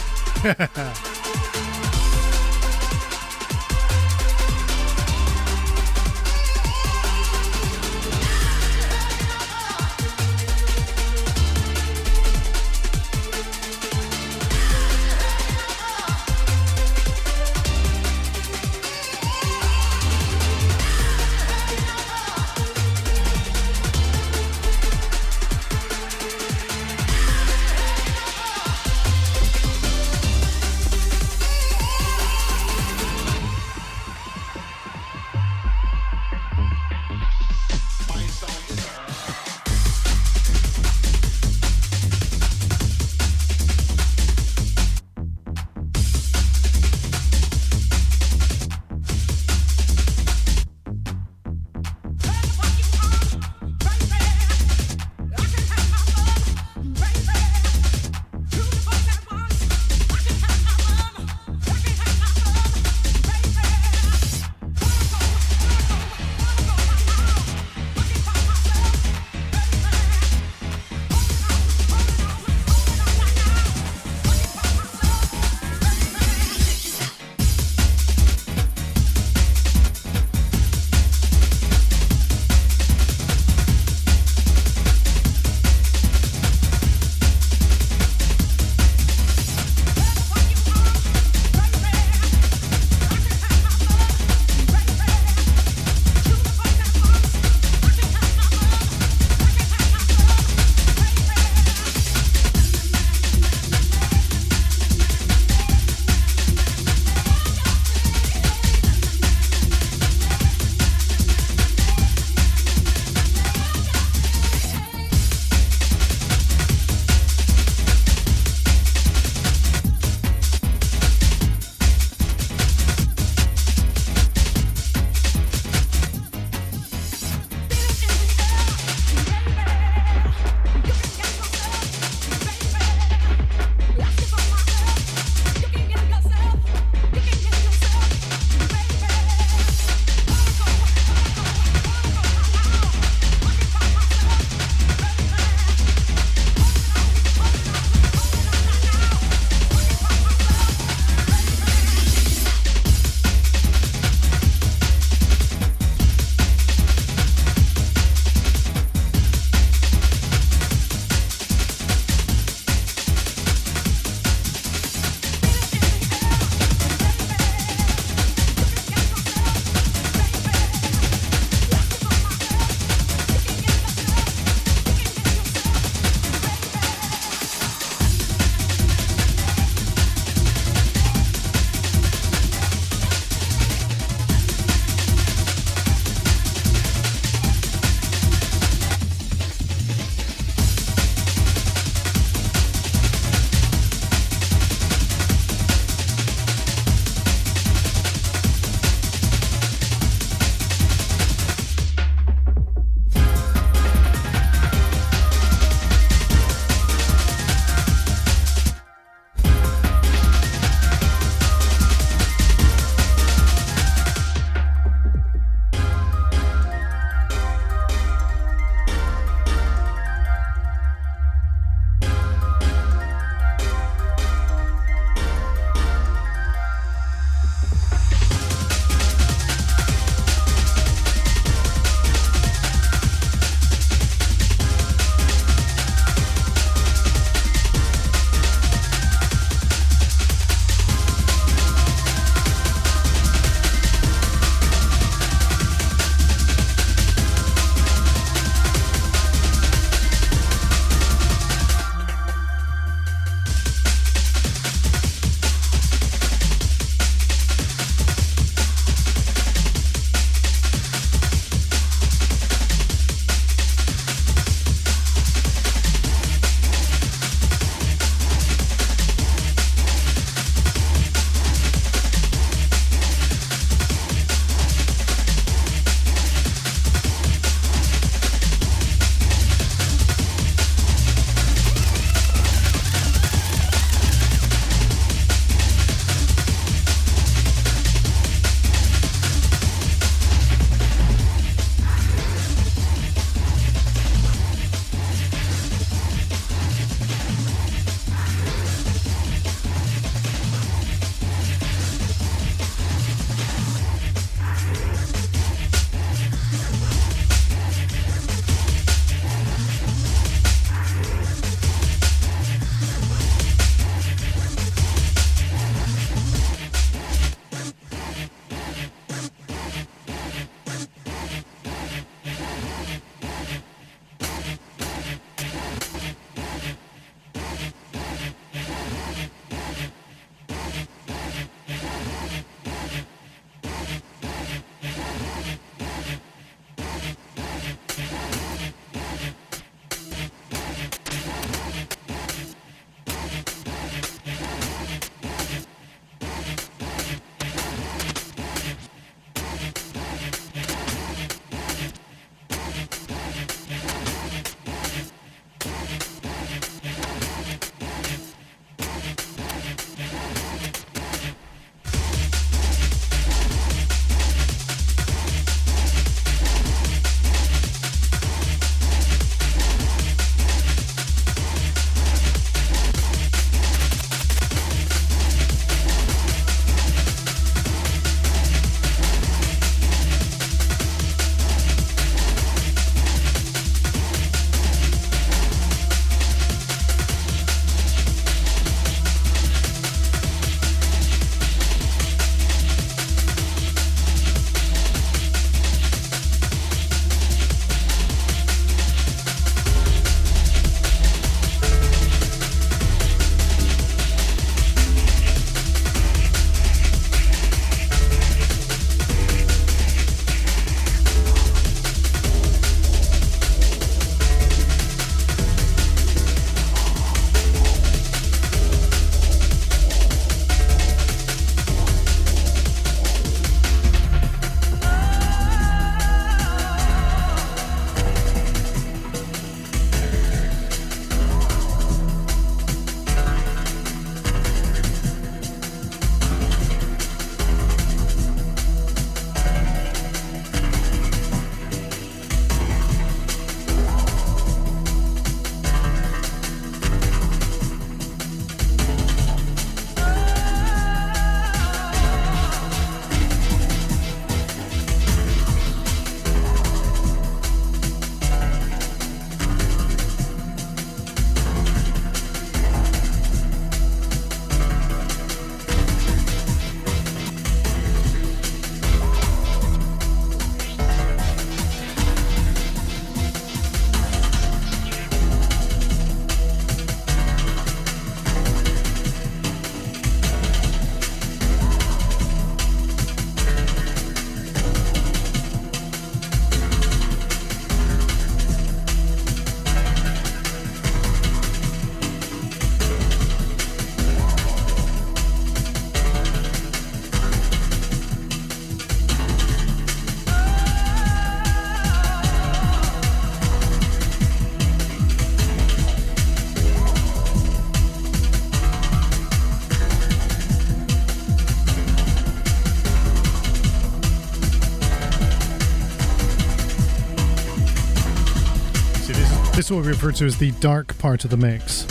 This is what we refer to as the dark part of the mix.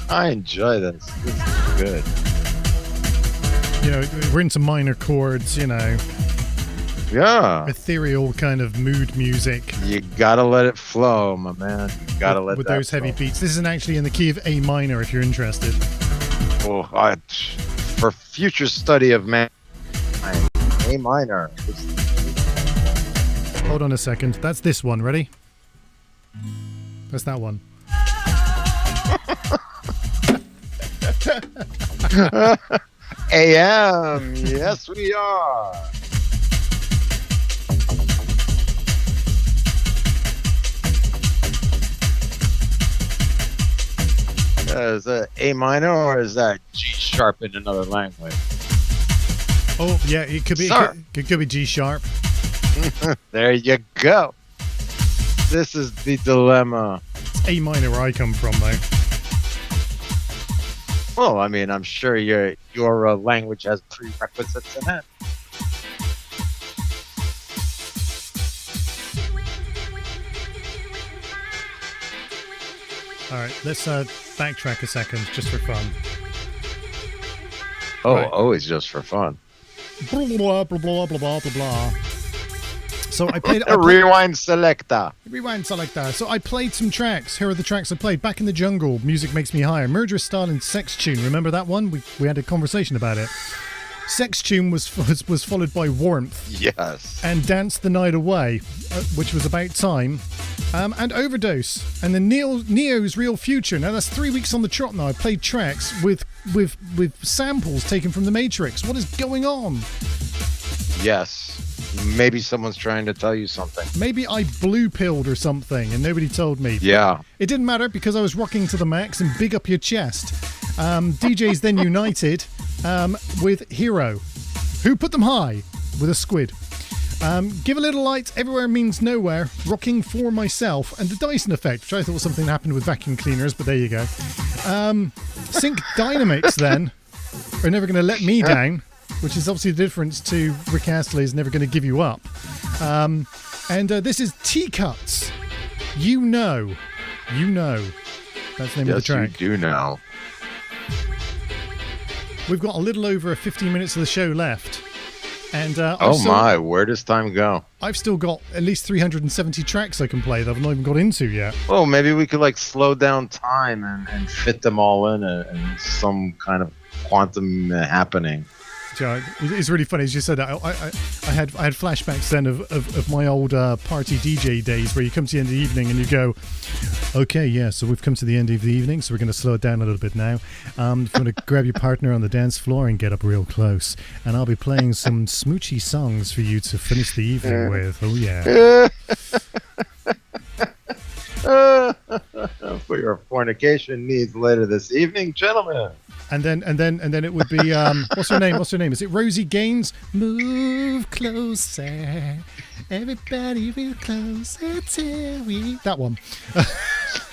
I enjoy this. This is good. You know, we're into minor chords, you know, Yeah. ethereal kind of mood music. You gotta let it flow, my man. You gotta let with that those heavy flow. beats. This isn't actually in the key of A minor if you're interested. Oh, for future study of man, A minor. Hold on a second. That's this one. Ready? That's that one. AM. Yes, we are. Is that A minor or is that G sharp in another language? Oh yeah, it could be. Sir. It could be G sharp. There you go. This is the dilemma. It's A minor where I come from, though. Well, I mean, I'm sure your language has prerequisites in it. All right, let's backtrack a second just for fun. Oh, Right. always just for fun. Blah blah blah blah blah blah blah blah. So I played. A rewind selector. Rewind like that. So I played some tracks. Here are the tracks I played. Back in the Jungle, Music Makes Me Higher. Murderous Style and Sex Tune. Remember that one? We had a conversation about it. Sex Tune was followed by Warmth Yes. and Dance the Night Away, which was About Time, and Overdose. And then Neo's Real Future. Now that's 3 weeks on the trot now. I played tracks with samples taken from The Matrix. What is going on? Yes. Maybe someone's trying to tell you something. Maybe I blue pilled or something and nobody told me. Yeah. It didn't matter because I was rocking to the max and big up your chest. DJs then united with Hero, who put them high with a squid. Give a Little Light, Everywhere Means Nowhere, Rocking for Myself, and the Dyson Effect, which I thought was something that happened with vacuum cleaners, but there you go. Sync Dynamics then are Never Gonna Let Me Down, which is obviously the difference to Rick Astley's Never Gonna Give You Up. And this is T-Cuts. You know. That's the name of the Yes, track. you do now. We've got a little over 15 minutes of the show left. And My, where does time go? I've still got at least 370 tracks I can play that I've not even got into yet. Oh, maybe we could like slow down time and fit them all in some kind of quantum happening. Yeah, it's really funny as you said that. I had flashbacks then of my old party DJ days where you come to the end of the evening and you go, okay, yeah, so we've come to the end of the evening, so we're going to slow it down a little bit now. If you want to grab your partner on the dance floor and get up real close, and I'll be playing some smoochy songs for you to finish the evening with. Oh yeah. For your fornication needs later this evening, gentlemen. And then it would be what's her name? Is it Rosie Gaines? Move closer, everybody real closer till we. That one.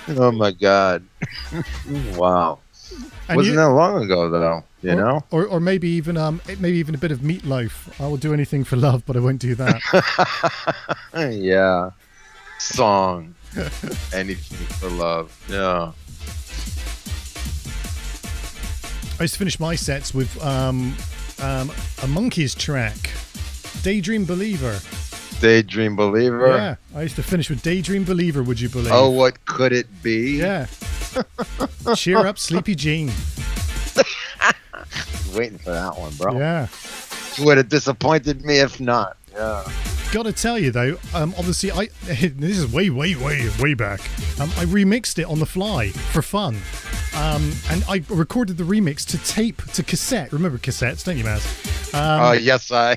Oh my God! Wow, And wasn't that long ago though? You know, or maybe even a bit of Meatloaf. I will do anything for love, but I won't do that. yeah. Song, anything for love. Yeah. I used to finish my sets with a Monkeys track, Daydream Believer. Daydream Believer. Yeah, I used to finish with Daydream Believer, would you believe? Oh, what could it be? Yeah. Cheer up, Sleepy Jean. Waiting for that one, bro. Yeah. Would have disappointed me if not. Yeah. Gotta tell you though, obviously this is way back. I remixed it on the fly for fun. And I recorded the remix to tape to cassette. Remember cassettes, don't you, Maz? Yes, I.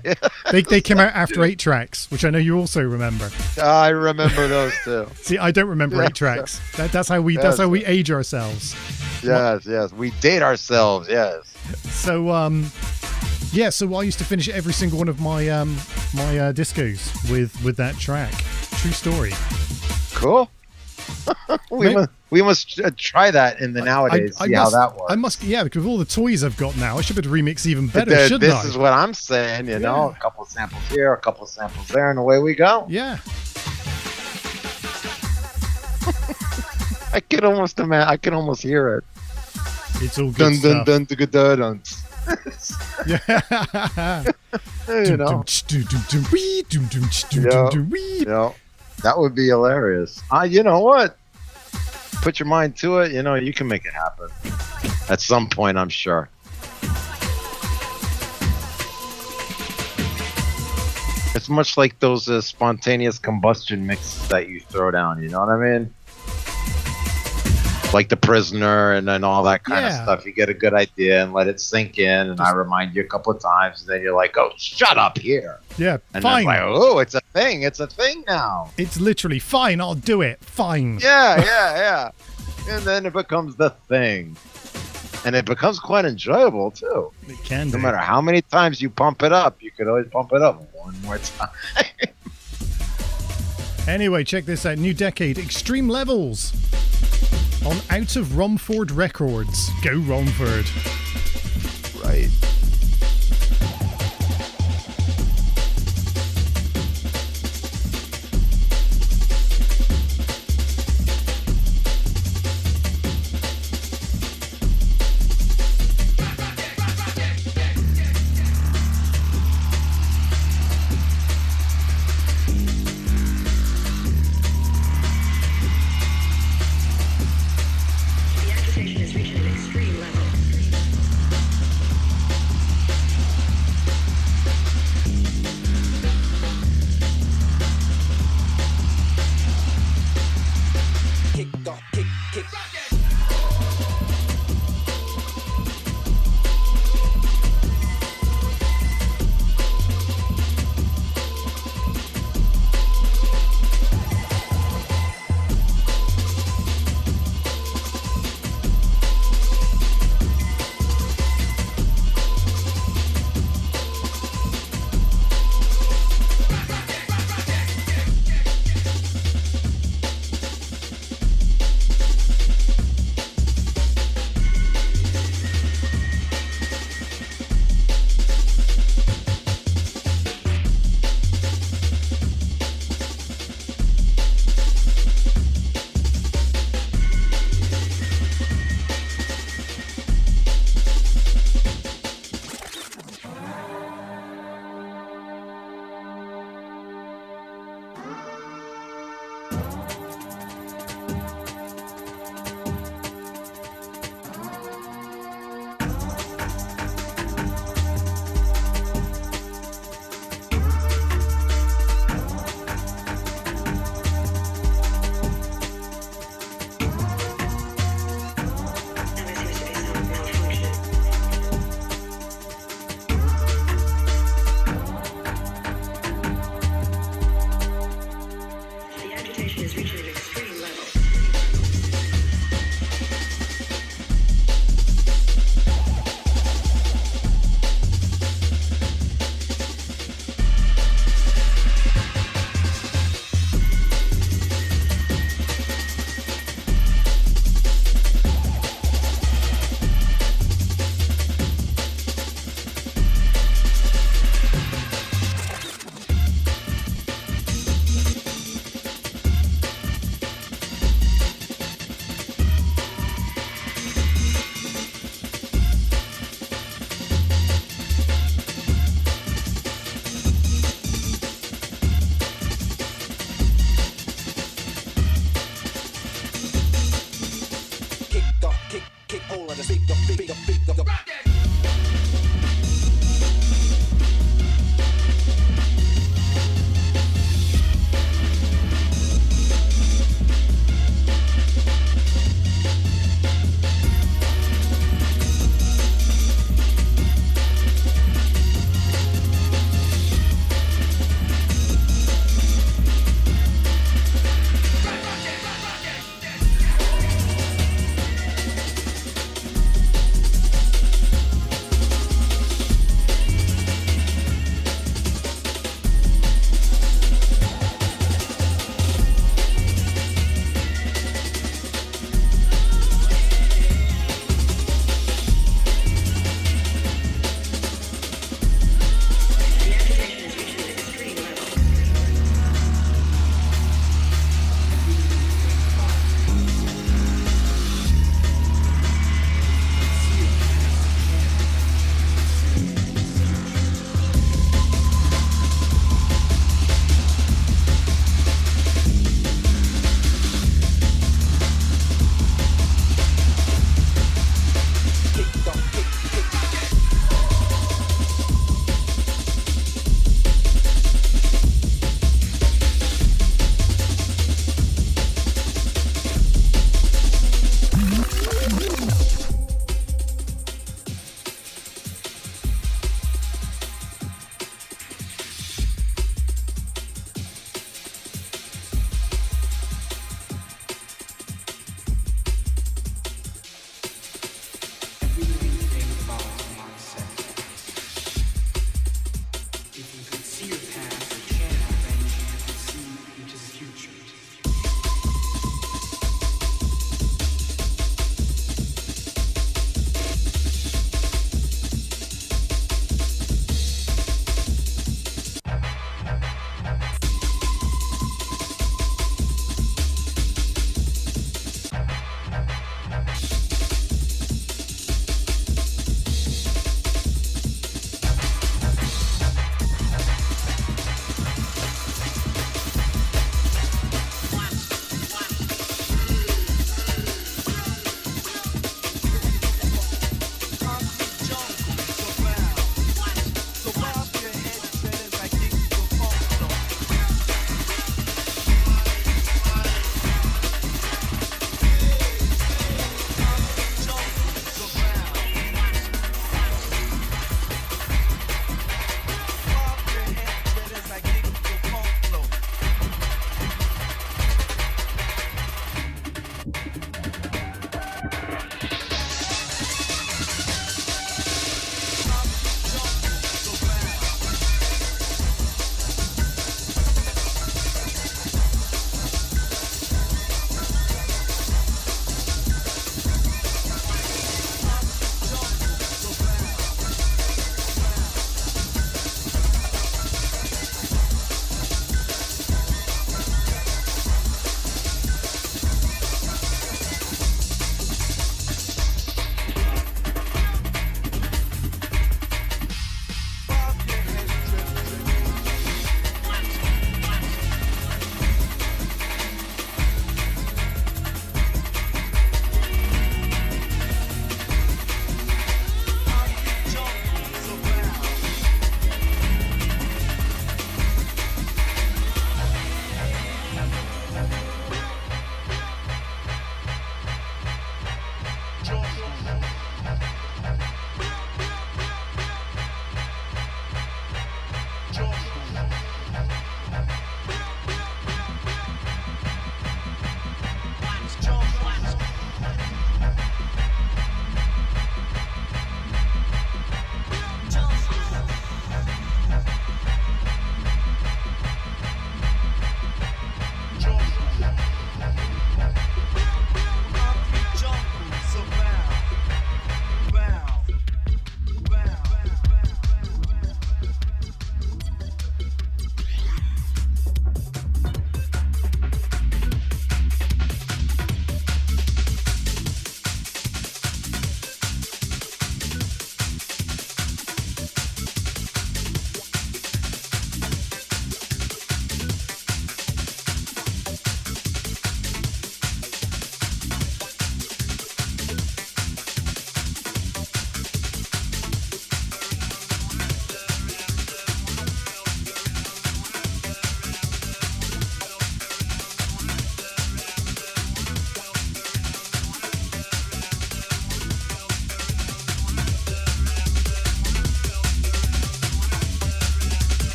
They came out after 8 tracks, which I know you also remember. I remember those too. See, I don't remember 8 tracks. That's how we age ourselves. Yes. We date ourselves. Yes. So so I used to finish every single one of my my discos with that track. True story. Cool. we must try that in the nowadays. See how that works. I must, yeah, because with all the toys I've got now, I should be able to remix even better, shouldn't I? This is what I'm saying. You know, a couple of samples here, a couple of samples there, and away we go. Yeah. I can almost imagine. I can almost hear it. It's all good Dun stuff. dun dun dun dun. Yeah. You know. Yeah. That would be hilarious. You know what? Put your mind to it. You know, you can make it happen. At some point, I'm sure. It's much like those spontaneous combustion mixes that you throw down. You know what I mean? Like The Prisoner and then all that kind of stuff. You get a good idea and let it sink in. And I remind you a couple of times. And then you're like, oh, shut up here. Yeah, and fine. Then like, oh, it's a thing. It's a thing now. It's literally fine. I'll do it. Fine. Yeah. And then it becomes the thing. And it becomes quite enjoyable, too. It can No matter how many times you pump it up, you could always pump it up one more time. Anyway, check this out. New decade, Extreme Levels. On Out of Romford Records. Go Romford. Right.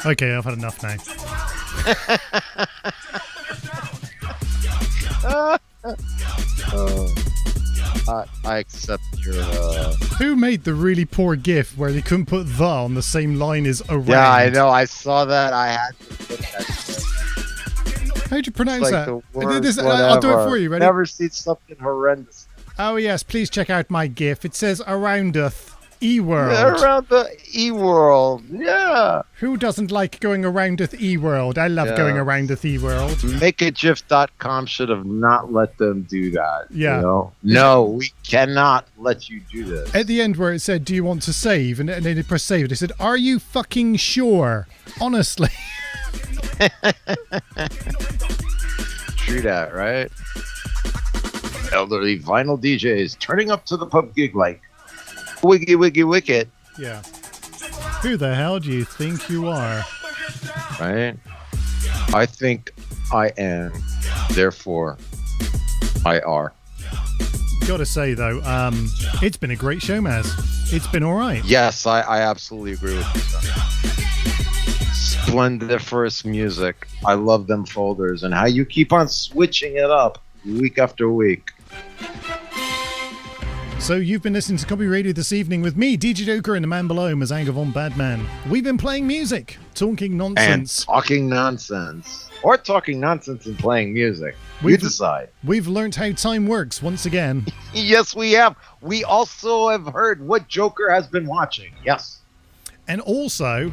Okay, I've had enough now. I accept your. Who made the really poor GIF where they couldn't put the on the same line as around? Yeah, I know. I saw that. I had to put that. How'd you pronounce Like that? the worst I'll do it whatever. for you. Ready? Never seen something horrendous. Oh yes, please check out my GIF. It says aroundeth E-world. Around the E-world, yeah. Who doesn't like going aroundeth E-world? I love going aroundeth E-world. MakeAGIF.com should have not let them do that. Yeah. You know? No, we cannot let you do this. At the end where it said, "Do you want to save?" and then they pressed save, they said, "Are you fucking sure?" Honestly. True that, right? Elderly vinyl DJs turning up to the pub gig like wiggy wiggy wicket. Yeah. Who the hell do you think you are? Right? I think I am. Therefore, I are. Gotta say though, it's been a great show, Maz. It's been all right. Yes, I absolutely agree with you. splendiferous music. I love them folders and how you keep on switching it up week after week. So you've been listening to Copy Radio this evening with me, DJ Joker, and the man below, Mazanga von Badman. We've been playing music, talking nonsense. And talking nonsense. Or talking nonsense and playing music. You decide. We've learned how time works once again. Yes, we have. We also have heard what Joker has been watching. Yes. And also,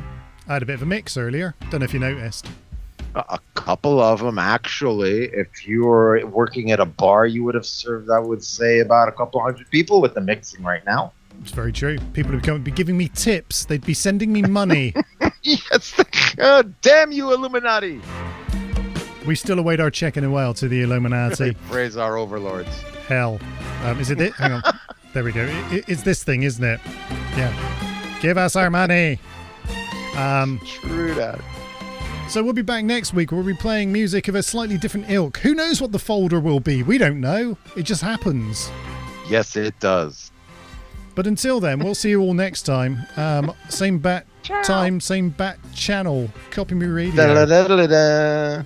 I had a bit of a mix earlier. Don't know if you noticed. A couple of them, actually. If you were working at a bar, you would have served, I would say, about a couple hundred people with the mixing right now. It's very true. People would be giving me tips. They'd be sending me money. Yes. Damn you, Illuminati. We still await our check in a while to the Illuminati. Praise our overlords. Hell. Is it? Hang on. There we go. It's this thing, isn't it? Yeah. Give us our money. True that. So we'll be back next week. We'll be playing music of a slightly different ilk. Who knows what the folder will be? We don't know. It just happens. Yes, it does. But until then, we'll see you all next time. Same bat time, same bat channel. Copy Me Radio. Da-da-da-da-da.